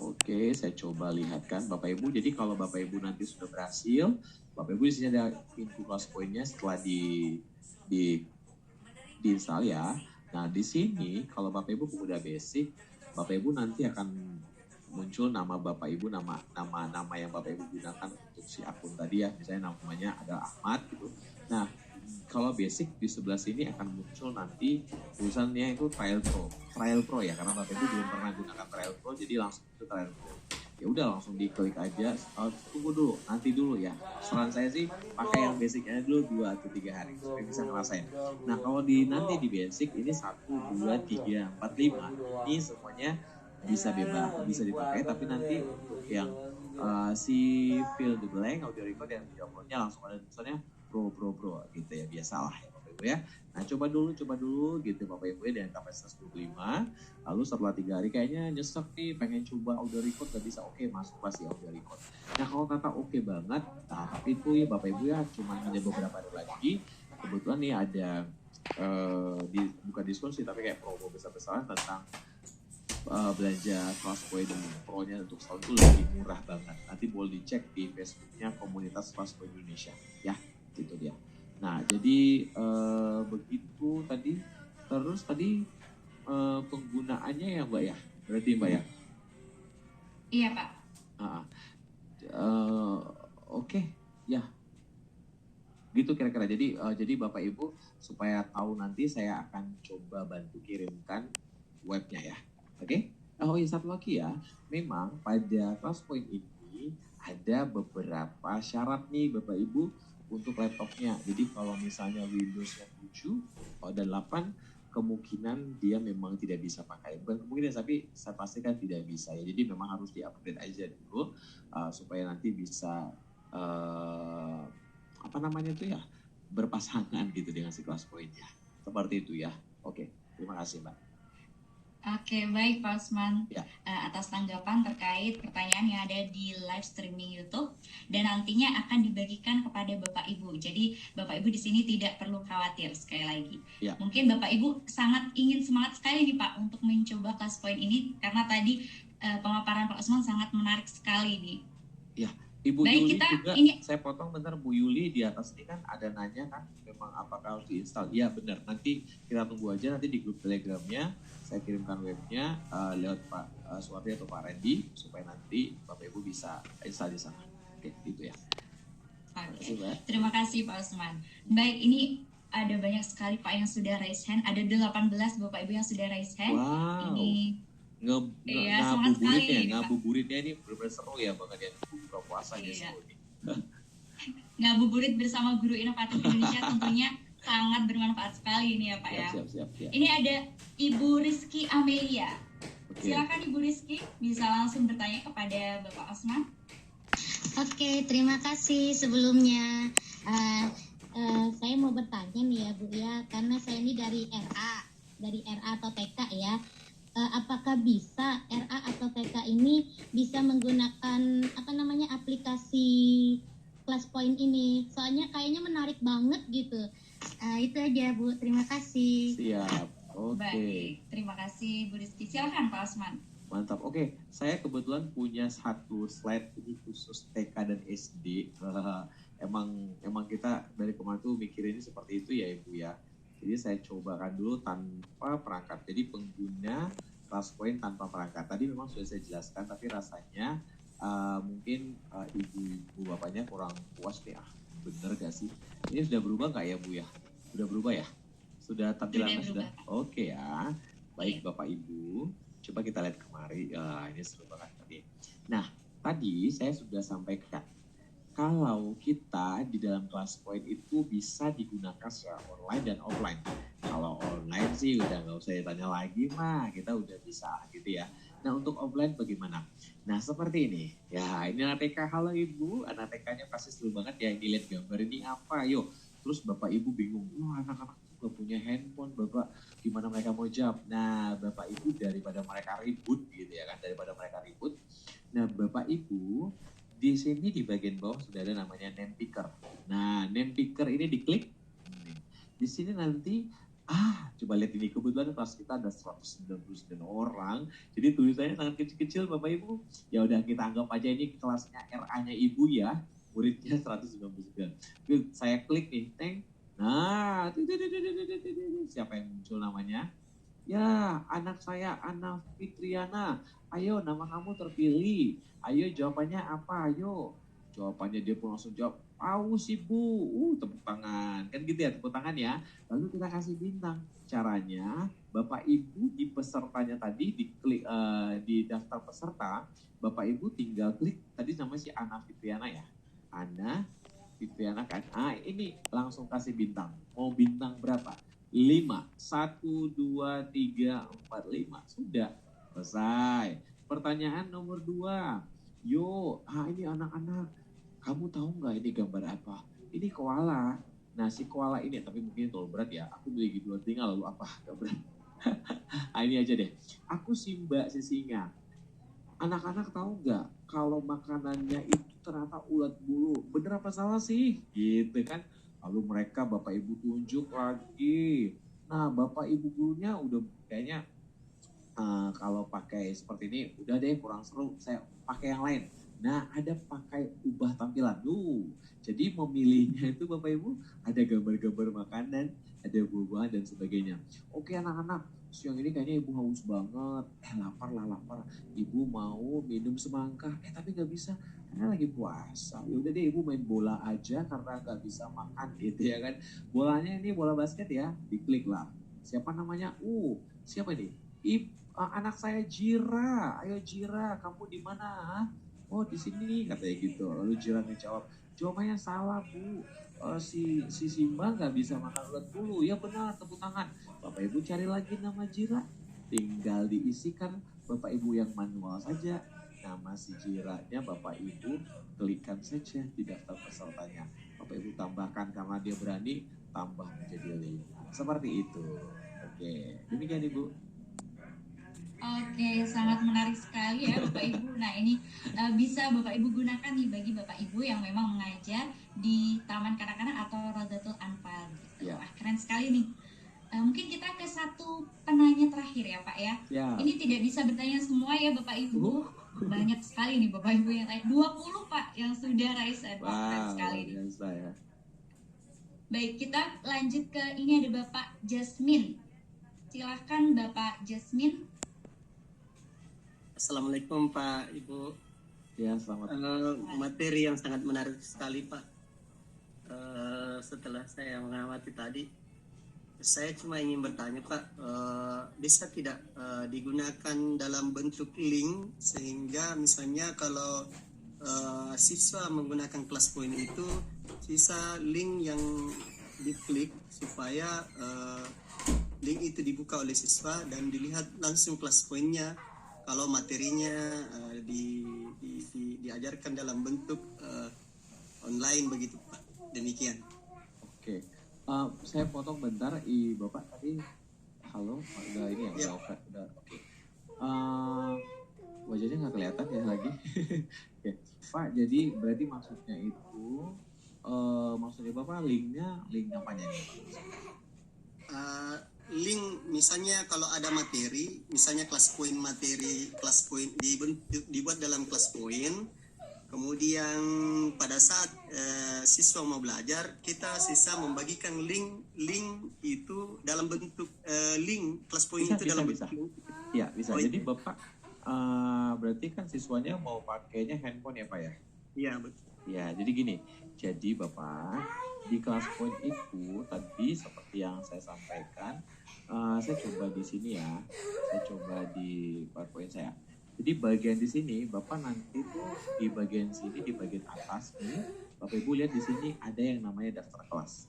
Oke, saya coba lihatkan Bapak Ibu. Jadi kalau Bapak Ibu nanti sudah berhasil, Bapak Ibu di sini ada info kelas poinnya setelah diinstal ya. Nah, di sini kalau Bapak Ibu udah basic, Bapak Ibu nanti akan muncul nama Bapak Ibu, nama yang Bapak Ibu gunakan untuk si akun tadi ya. Misalnya namanya ada Ahmad gitu. Nah, kalau basic di sebelah sini akan muncul nanti tulisannya itu trial pro ya, karena Bapak Ibu belum pernah gunakan trial pro, jadi langsung itu trial pro. Ya udah langsung diklik aja. Tunggu dulu, nanti dulu ya. Saran saya sih pakai yang basicnya dulu 2 atau 3 hari supaya bisa ngerasain. Nah kalau nanti di basic ini 1, 2, 3, 4, 5 ini semuanya bisa bebas, bisa dipakai. Tapi nanti untuk yang si fill the blank audio record dan video uploadnya langsung ada tulisannya pro gitu ya, biasalah ya. Ibu ya. Nah coba dulu gitu Bapak Ibu ya, dengan kapasitas 25. Lalu setelah 3 hari kayaknya nyesek nih, pengen coba audio record gak bisa, oke masuk pasti audio record. Nah kalau kata oke banget, nah tapi itu ya Bapak Ibu ya cuma hanya beberapa hari lagi. Kebetulan nih ada bukan diskon sih tapi kayak promo besar-besaran tentang belanja Classpoint Pro-nya untuk setahun itu lebih murah banget. Nanti boleh dicek di Facebooknya komunitas Classpoint Indonesia ya, itu dia. Nah jadi begitu tadi. Terus tadi penggunaannya ya Mbak ya, berarti Mbak ya? Iya Pak. Oke, ya gitu kira-kira. Jadi Bapak Ibu supaya tahu nanti saya akan coba bantu kirimkan webnya ya. Oke? Oh iya satu lagi ya, memang pada Classpoint ini ada beberapa syarat nih Bapak Ibu untuk laptopnya. Jadi kalau misalnya Windows-nya 7 dan 8 kemungkinan dia memang tidak bisa pakai. Bukan kemungkinan tapi saya pastikan tidak bisa ya. Jadi memang harus di-upgrade aja dulu supaya nanti bisa berpasangan gitu dengan si Classpoint-nya. Seperti itu ya. Oke, terima kasih Mbak. Oke, baik Pak Usman, ya. Atas tanggapan terkait pertanyaan yang ada di live streaming YouTube dan nantinya akan dibagikan kepada Bapak Ibu. Jadi Bapak Ibu di sini tidak perlu khawatir sekali lagi. Ya. Mungkin Bapak Ibu sangat ingin semangat sekali nih Pak untuk mencoba Classpoint ini karena tadi pemaparan Pak Usman sangat menarik sekali nih. Ya. Ibu baik, Yuli juga, saya potong bentar Bu Yuli di atas ini kan ada nanya kan memang apakah harus diinstal. Iya benar, nanti kita tunggu aja nanti di grup Telegramnya saya kirimkan webnya lewat Pak Suwardi atau Pak Randy supaya nanti Bapak Ibu bisa install di sana. Oke, gitu ya. Oke, terima kasih Pak Usman. Baik, ini ada banyak sekali Pak yang sudah raise hand, ada 18 Bapak Ibu yang sudah raise hand. Wow. Ini ngabuburitnya ini benar-benar seru ya banget ya, buka puasanya seru nih. Ngabuburit bersama Guru Inovatif Indonesia tentunya sangat bermanfaat sekali ini ya Pak ya. Siap. Ini ada Ibu Rizky Amelia. Silakan Ibu Rizky, bisa langsung bertanya kepada Bapak Usman. Oke, terima kasih sebelumnya. Saya mau bertanya nih ya Bu ya, karena saya ini dari RA atau TK ya. Apakah bisa RA atau TK ini bisa menggunakan aplikasi Classpoint ini? Soalnya kayaknya menarik banget gitu. Itu aja Bu, terima kasih. Siap, oke. Baik, terima kasih Bu Rizky. Silakan Pak Usman. Mantap, oke. Saya kebetulan punya satu slide ini khusus TK dan SD. Emang kita dari kemarin tuh mikirin seperti itu ya Ibu ya. Jadi saya cobakan dulu tanpa perangkat. Jadi pengguna Classpoint tanpa perangkat. Tadi memang sudah saya jelaskan, tapi rasanya mungkin ibu bapaknya kurang puas nih. Bener gak sih? Ini sudah berubah nggak ya Bu ya? Sudah berubah ya? Sudah tampilannya sudah? Oke ya. Baik Bapak Ibu, coba kita lihat kemari. Ini seru banget tadi. Nah, tadi saya sudah sampaikan kalau kita di dalam Classpoint itu bisa digunakan secara online dan offline. Kalau online sih udah nggak usah ditanya lagi mah, kita udah bisa gitu ya. Nah untuk offline bagaimana? Nah seperti ini, ya ini anak TK. Halo Ibu, anak TK-nya pasti seru banget ya, dilihat gambar ini apa, yuk. Terus Bapak Ibu bingung, wah anak-anak juga punya handphone, Bapak gimana mereka mau jawab? Nah Bapak Ibu daripada mereka ribut gitu ya kan, nah Bapak Ibu di sini di bagian bawah sudah ada namanya name picker. Nah, name picker ini diklik. Di sini nanti coba lihat ini, kebetulan kelas kita ada 199 orang. Jadi tulisannya sangat kecil-kecil Bapak Ibu. Ya udah kita anggap aja ini kelasnya RA-nya Ibu ya. Muridnya 199. Saya klik nih, teng. Nah, siapa yang muncul namanya? Ya, anak saya Ana Fitriana. Ayo, nama kamu terpilih. Ayo, jawabannya apa? Ayo. Jawabannya dia pun langsung jawab, Paus Ibu. Tepuk tangan. Kan gitu ya, tepuk tangan ya. Lalu kita kasih bintang. Caranya, Bapak Ibu di pesertanya tadi, diklik di daftar peserta, Bapak Ibu tinggal klik, tadi namanya si Ana Fitriana ya. Ana Fitriana kan. Ini langsung kasih bintang. Mau bintang berapa? 5. 1, 2, 3, 4, 5. Sudah selesai. Pertanyaan nomor 2. Ini anak-anak. Kamu tahu nggak ini gambar apa? Ini koala. Nah, si koala ini, tapi mungkin terlalu berat ya. Aku beli dua telinga lalu apa? Gak berat. Ini aja deh. Aku Simba si singa. Anak-anak tahu nggak kalau makanannya itu ternyata ulat bulu? Bener apa salah sih? Gitu kan. Lalu mereka Bapak Ibu tunjuk lagi. Nah, Bapak Ibu gurunya udah kayaknya kalau pakai seperti ini udah deh kurang seru, saya pakai yang lain. Nah, ada pakai ubah tampilan. Jadi memilihnya itu Bapak Ibu ada gambar-gambar makanan, ada buah-buahan dan sebagainya. Oke anak-anak, siang ini kayaknya Ibu haus banget. Lapar lah, lapar. Ibu mau minum semangka, tapi nggak bisa karena lagi puasa. Ya udah deh Ibu main bola aja karena nggak bisa makan gitu ya kan. Bolanya ini bola basket ya, diklik lah. Siapa namanya? Siapa nih? Anak saya Jira. Ayo Jira, kamu di mana? Oh di sini katanya gitu. Lalu Jira menjawab, jawabannya salah Bu. Si Simba nggak bisa makan ulat bulu. Ya benar, tepuk tangan. Bapak Ibu cari lagi nama Jira. Tinggal diisikan Bapak Ibu yang manual saja. Nama si Jiranya Bapak Ibu klikkan saja di daftar pesertanya. Bapak Ibu tambahkan karena dia berani, tambah menjadi 5. Seperti itu. Oke, demikian Ibu. Oke, sangat menarik sekali ya Bapak Ibu. Nah ini bisa Bapak Ibu gunakan nih bagi Bapak Ibu yang memang mengajar di Taman Kanak-kanak atau Rodatul Anfal. Gitu. Ya. Wah, keren sekali nih. Mungkin kita ke satu penanya terakhir ya Pak ya. Ini tidak bisa bertanya semua ya Bapak Ibu. Banyak sekali nih Bapak Ibu yang lain. 20 Pak yang sudah raise hand. Keren sekali nih. Ya. Baik, kita lanjut ke ini ada Bapak Jasmine. Silahkan Bapak Jasmine. Assalamualaikum Pak Ibu. Ya, selamat. Materi yang sangat menarik sekali Pak. Setelah saya mengamati tadi, saya cuma ingin bertanya Pak, bisa tidak digunakan dalam bentuk link sehingga misalnya kalau siswa menggunakan kelas poin itu, sisa link yang diklik supaya link itu dibuka oleh siswa dan dilihat langsung kelas poinnya. Kalau materinya diajarkan dalam bentuk online begitu Pak. Demikian. Oke. Saya potong bentar, Bapak tadi halo, udah ini ya, udah oke. Wajahnya nggak kelihatan ya lagi. Oke. Pak, jadi berarti maksudnya itu maksudnya Bapak link apanya nih Pak? Link misalnya kalau ada materi, misalnya kelas poin dibuat dalam kelas poin, kemudian pada saat siswa mau belajar, kita sisa membagikan link itu dalam bentuk link kelas poin itu dalam bentuk link. Ya bisa. Jadi Bapak berarti kan siswanya mau pakainya handphone ya Pak ya? Iya betul. Ya jadi gini, jadi Bapak di kelas poin itu tadi seperti yang saya sampaikan, saya coba di sini ya, saya coba di PowerPoint saya. Jadi bagian di sini Bapak nanti tuh di bagian sini, di bagian atas nih, Bapak Ibu lihat di sini ada yang namanya daftar kelas.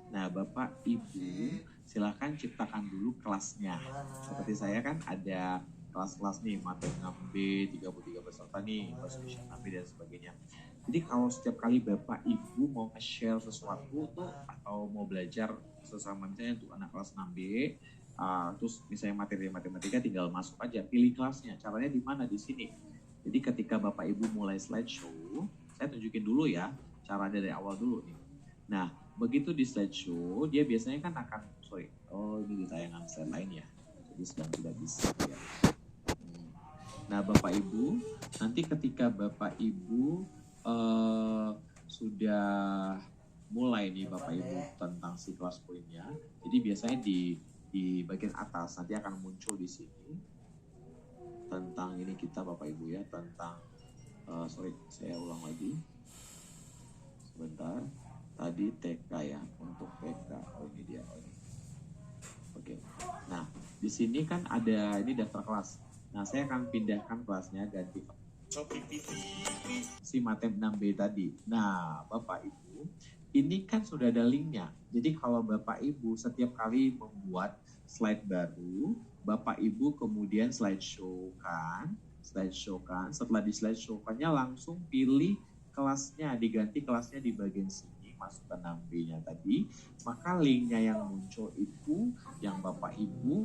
Nah Bapak Ibu silakan ciptakan dulu kelasnya. Seperti saya kan ada kelas-kelas nih, materi 6B, 33 peserta nih, bahasa Indonesia 6B dan sebagainya. Jadi kalau setiap kali Bapak Ibu mau share sesuatu tuh atau mau belajar sesama misalnya untuk anak kelas 6B, terus misalnya materi matematika tinggal masuk aja, pilih kelasnya. Caranya di mana? Di sini. Jadi ketika Bapak Ibu mulai slideshow, saya tunjukin dulu ya, cara dari awal dulu nih. Nah, begitu di slideshow, dia biasanya kan akan, ini di tayangan slide lain ya, jadi sedang tidak bisa ya. Nah, Bapak Ibu, nanti ketika Bapak Ibu sudah mulai nih Bapak Ibu tentang si kelas poinnya, jadi biasanya di bagian atas nanti akan muncul di sini tentang ini kita Bapak Ibu ya, tentang saya ulang lagi sebentar, tadi TK ya, untuk TK, ini dia, Oke. Nah di sini kan ada ini daftar kelas. Nah saya akan pindahkan kelasnya ganti si Matem 6B tadi. Nah Bapak Ibu, ini kan sudah ada linknya. Jadi kalau Bapak Ibu setiap kali membuat slide baru, Bapak Ibu kemudian slideshow kan. Setelah di slideshow-kannya langsung pilih kelasnya, diganti kelasnya di bagian sini, memasukkan nampinya tadi, maka linknya yang muncul itu yang Bapak Ibu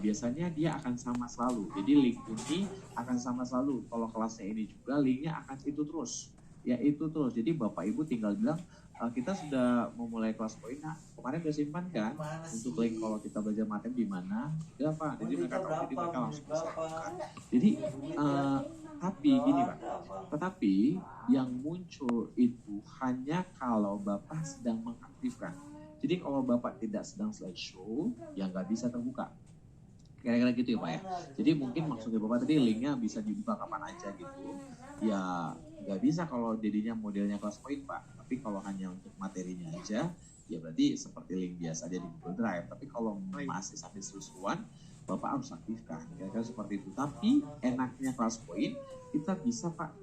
biasanya dia akan sama selalu. Jadi link ini akan sama selalu. Kalau kelasnya ini juga linknya akan itu terus. Ya itu terus. Jadi Bapak Ibu tinggal bilang kita sudah memulai kelas poin. Nah, kemarin udah simpan kan untuk link kalau kita belajar materi di mana? Ya Pak. Jadi mereka tahu. Jadi mereka langsung bisa lakukan. Jadi tapi gini Pak. Tetapi yang muncul itu hanya kalau Bapak sedang mengaktifkan. Jadi kalau Bapak tidak sedang slideshow, ya nggak bisa terbuka. Kira-kira gitu ya Pak ya. Jadi mungkin maksudnya Bapak tadi linknya bisa dibuka kapan aja gitu. Ya nggak bisa kalau jadinya modelnya kelas poin Pak. Tapi kalau hanya untuk materinya aja, ya berarti seperti link biasa aja di Google Drive. Tapi kalau masih sampai seruan, Bapak harus aktifkan. Kira-kira seperti itu. Tapi enaknya kelas poin, kita bisa Pak,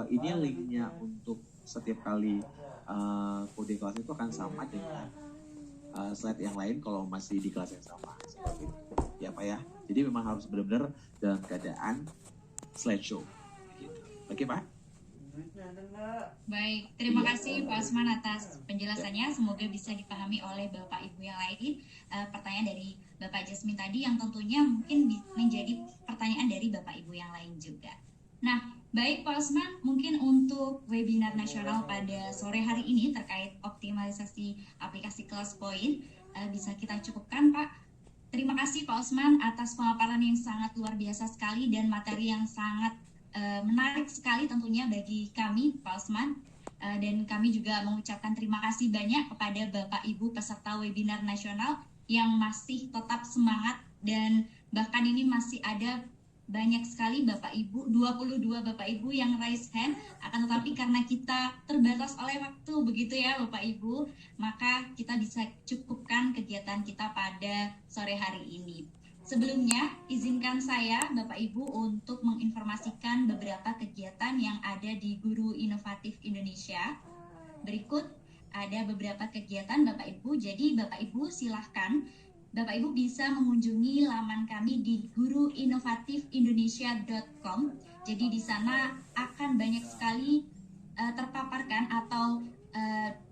ini linknya untuk setiap kali kode kelas itu akan sama dengan slide yang lain kalau masih di kelas yang sama. Seperti itu. Ya Pak ya. Jadi memang harus benar-benar dalam keadaan slideshow. Gitu. Oke Pak? Baik, terima kasih Pak Osman atas penjelasannya. Semoga bisa dipahami oleh Bapak Ibu yang lain. Pertanyaan dari Bapak Jasmine tadi yang tentunya mungkin menjadi pertanyaan dari Bapak Ibu yang lain juga. Nah, baik Pak Osman, mungkin untuk webinar nasional pada sore hari ini terkait optimalisasi aplikasi kelas poin bisa kita cukupkan Pak. Terima kasih Pak Osman atas pemaparan yang sangat luar biasa sekali dan materi yang sangat menarik sekali tentunya bagi kami Pak Osman. Dan kami juga mengucapkan terima kasih banyak kepada Bapak Ibu peserta webinar nasional yang masih tetap semangat dan bahkan ini masih ada banyak sekali Bapak Ibu, 22 Bapak Ibu yang raise hand, akan tetapi karena kita terbatas oleh waktu begitu ya Bapak Ibu, maka kita bisa cukupkan kegiatan kita pada sore hari ini. Sebelumnya, izinkan saya Bapak Ibu untuk menginformasikan beberapa kegiatan yang ada di Guru Inovatif Indonesia. Berikut ada beberapa kegiatan Bapak Ibu, jadi Bapak Ibu silahkan Bapak Ibu bisa mengunjungi laman kami di guruinovatifindonesiaCom. Jadi di sana akan banyak sekali terpaparkan atau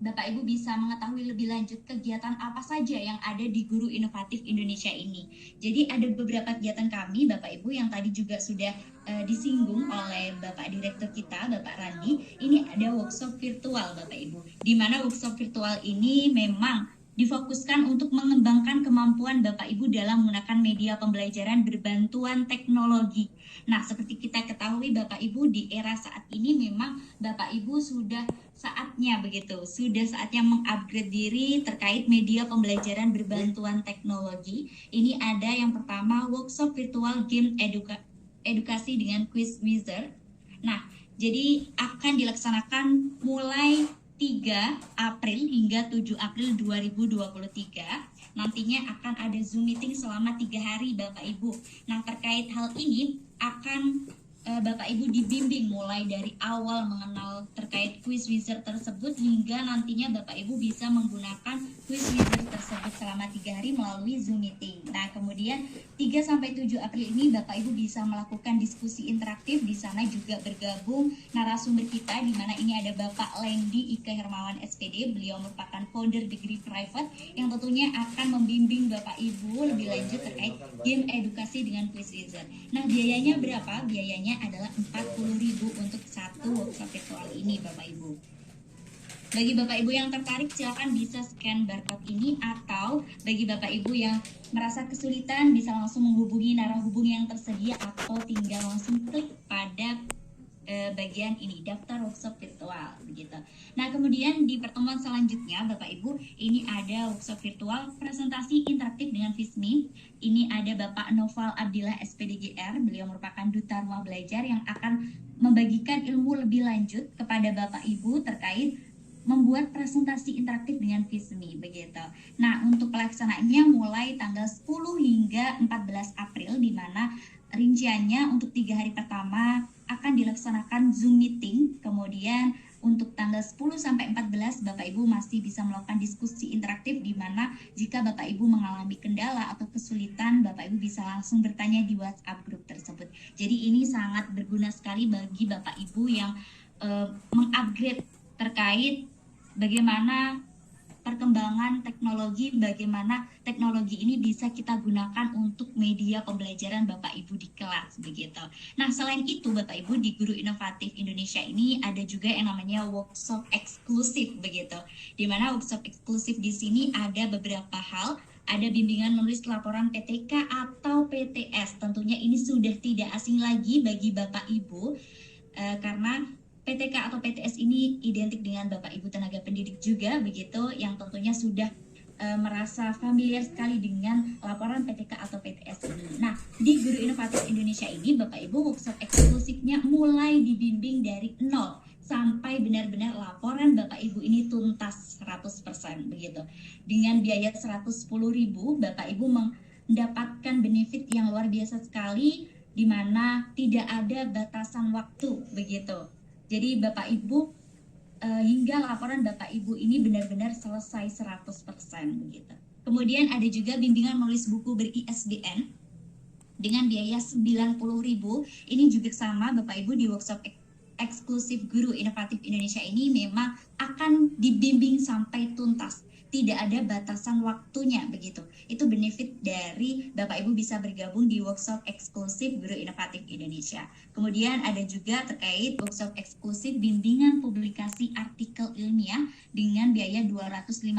Bapak Ibu bisa mengetahui lebih lanjut kegiatan apa saja yang ada di Guru Inovatif Indonesia ini. Jadi ada beberapa kegiatan kami Bapak Ibu yang tadi juga sudah disinggung oleh Bapak Direktur kita, Bapak Randi. Ini ada workshop virtual Bapak Ibu, di mana workshop virtual ini memang difokuskan untuk mengembangkan kemampuan Bapak Ibu dalam menggunakan media pembelajaran berbantuan teknologi. Nah, seperti kita ketahui Bapak Ibu di era saat ini memang Bapak Ibu sudah saatnya mengupgrade diri terkait media pembelajaran berbantuan teknologi. Ini ada yang pertama workshop virtual game edukasi dengan quiz wizard. Nah, jadi akan dilaksanakan mulai 3 April hingga 7 April 2023. Nantinya akan ada Zoom meeting selama 3 hari Bapak Ibu. Nah, terkait hal ini akan Bapak Ibu dibimbing mulai dari awal mengenal terkait quiz wizard tersebut hingga nantinya Bapak Ibu bisa menggunakan quiz wizard tersebut selama 3 hari melalui Zoom meeting. Nah, kemudian 3-7 April ini Bapak Ibu bisa melakukan diskusi interaktif. Di sana juga bergabung narasumber kita, di mana ini ada Bapak Lendi Ike Hermawan SPD. Beliau merupakan founder Degree Private yang tentunya akan membimbing Bapak Ibu lebih lanjut terkait game edukasi dengan quiz wizard. Nah, biayanya berapa? Biayanya adalah 40.000 untuk satu workshop virtual ini Bapak Ibu. Bagi Bapak Ibu yang tertarik silakan bisa scan barcode ini, atau bagi Bapak Ibu yang merasa kesulitan bisa langsung menghubungi narahubung yang tersedia atau tinggal langsung klik pada bagian ini daftar workshop virtual begitu. Nah, kemudian di pertemuan selanjutnya Bapak Ibu ini ada workshop virtual presentasi interaktif dengan Vismi. Ini ada Bapak Noval Abdillah SPDGR, beliau merupakan duta rumah belajar yang akan membagikan ilmu lebih lanjut kepada Bapak Ibu terkait membuat presentasi interaktif dengan Vismi begitu. Nah, untuk pelaksanaannya mulai tanggal 10 hingga 14 April, di mana rinciannya untuk 3 hari pertama akan dilaksanakan Zoom meeting, kemudian untuk tanggal 10 sampai 14 Bapak Ibu masih bisa melakukan diskusi interaktif, di mana jika Bapak Ibu mengalami kendala atau kesulitan, Bapak Ibu bisa langsung bertanya di WhatsApp grup tersebut. Jadi ini sangat berguna sekali bagi Bapak Ibu yang mengupgrade terkait bagaimana perkembangan teknologi, bagaimana teknologi ini bisa kita gunakan untuk media pembelajaran Bapak Ibu di kelas begitu. Nah, selain itu Bapak Ibu di Guru Inovatif Indonesia ini ada juga yang namanya workshop eksklusif begitu. Di mana workshop eksklusif di sini ada beberapa hal, ada bimbingan menulis laporan PTK atau PTS. Tentunya ini sudah tidak asing lagi bagi Bapak Ibu karena PTK atau PTS ini identik dengan Bapak Ibu tenaga pendidik juga begitu, yang tentunya sudah merasa familiar sekali dengan laporan PTK atau PTS ini. Nah, di Guru Inovatif Indonesia ini Bapak Ibu workshop eksklusifnya mulai dibimbing dari nol sampai benar-benar laporan Bapak Ibu ini tuntas 100% begitu. Dengan biaya 110.000 Bapak Ibu mendapatkan benefit yang luar biasa sekali, di mana tidak ada batasan waktu begitu. Jadi Bapak Ibu hingga laporan Bapak Ibu ini benar-benar selesai 100% begitu. Kemudian ada juga bimbingan menulis buku ber-ISBN dengan biaya 90.000. Ini juga sama Bapak Ibu di workshop eksklusif Guru Inovatif Indonesia ini memang akan dibimbing sampai tuntas. Tidak ada batasan waktunya begitu. Itu benefit dari Bapak Ibu bisa bergabung di workshop eksklusif Guru Inovatif Indonesia. Kemudian ada juga terkait workshop eksklusif bimbingan publikasi artikel ilmiah dengan biaya 250.000.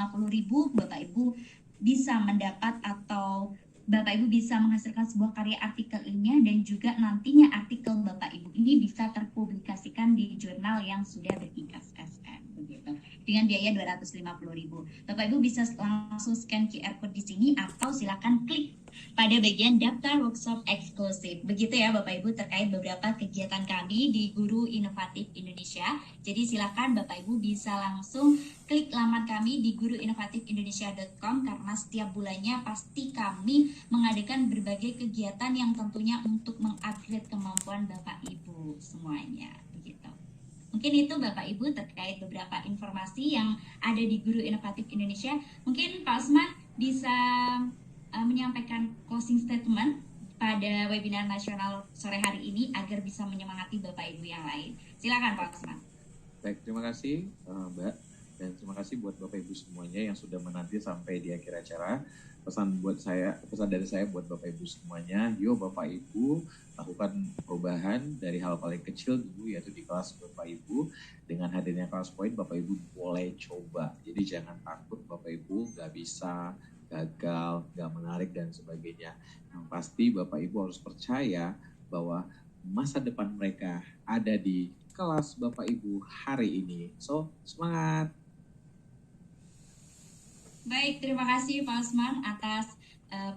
Bapak Ibu bisa mendapat atau Bapak Ibu bisa menghasilkan sebuah karya artikel ilmiah dan juga nantinya artikel Bapak Ibu ini bisa terpublikasikan di jurnal yang sudah ber-ISSN begitu. Dengan biaya 250.000. Bapak Ibu bisa langsung scan QR code di sini atau silakan klik pada bagian daftar workshop eksklusif. Begitu ya Bapak Ibu terkait beberapa kegiatan kami di Guru Inovatif Indonesia. Jadi silakan Bapak Ibu bisa langsung klik laman kami di guruinovatifindonesia.com karena setiap bulannya pasti kami mengadakan berbagai kegiatan yang tentunya untuk mengupgrade kemampuan Bapak Ibu semuanya. Begitu. Mungkin itu Bapak Ibu terkait beberapa informasi yang ada di Guru Inovatif Indonesia. Mungkin Pak Osman bisa menyampaikan closing statement pada webinar nasional sore hari ini agar bisa menyemangati Bapak Ibu yang lain. Silakan Pak Osman. Baik, terima kasih Mbak, dan terima kasih buat Bapak Ibu semuanya yang sudah menanti sampai di akhir acara. Pesan dari saya buat Bapak Ibu semuanya, yuk Bapak Ibu lakukan perubahan dari hal paling kecil dulu, yaitu di kelas Bapak Ibu. Dengan hadirnya kelas point, Bapak Ibu boleh coba. Jadi jangan takut Bapak Ibu nggak bisa, gagal, nggak menarik dan sebagainya. Yang pasti Bapak Ibu harus percaya bahwa masa depan mereka ada di kelas Bapak Ibu hari ini. So, semangat! Baik, terima kasih Pak Osman atas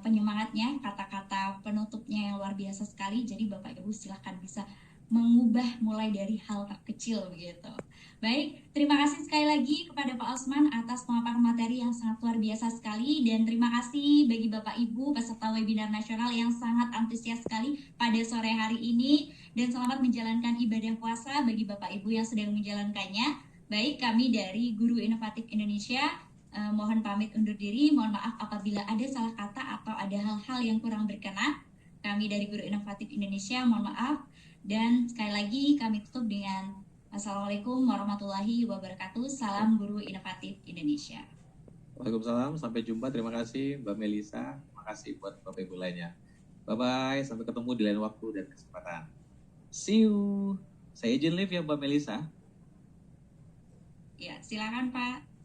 penyemangatnya, kata-kata penutupnya yang luar biasa sekali. Jadi Bapak Ibu silakan bisa mengubah mulai dari hal terkecil begitu. Baik, terima kasih sekali lagi kepada Pak Osman atas pemaparan materi yang sangat luar biasa sekali, dan terima kasih bagi Bapak Ibu peserta webinar nasional yang sangat antusias sekali pada sore hari ini, dan selamat menjalankan ibadah puasa bagi Bapak Ibu yang sedang menjalankannya. Baik, kami dari Guru Inovatif Indonesia mohon pamit undur diri. Mohon maaf apabila ada salah kata atau ada hal-hal yang kurang berkenan. Kami dari Guru Inovatif Indonesia mohon maaf, dan sekali lagi kami tutup dengan Assalamualaikum warahmatullahi wabarakatuh. Salam Guru Inovatif Indonesia. Waalaikumsalam, sampai jumpa. Terima kasih Mbak Melisa. Terima kasih buat Bapak Ibu lainnya. Bye-bye, sampai ketemu di lain waktu dan kesempatan. See you. Saya izin live ya Mbak Melisa. Ya, silakan Pak.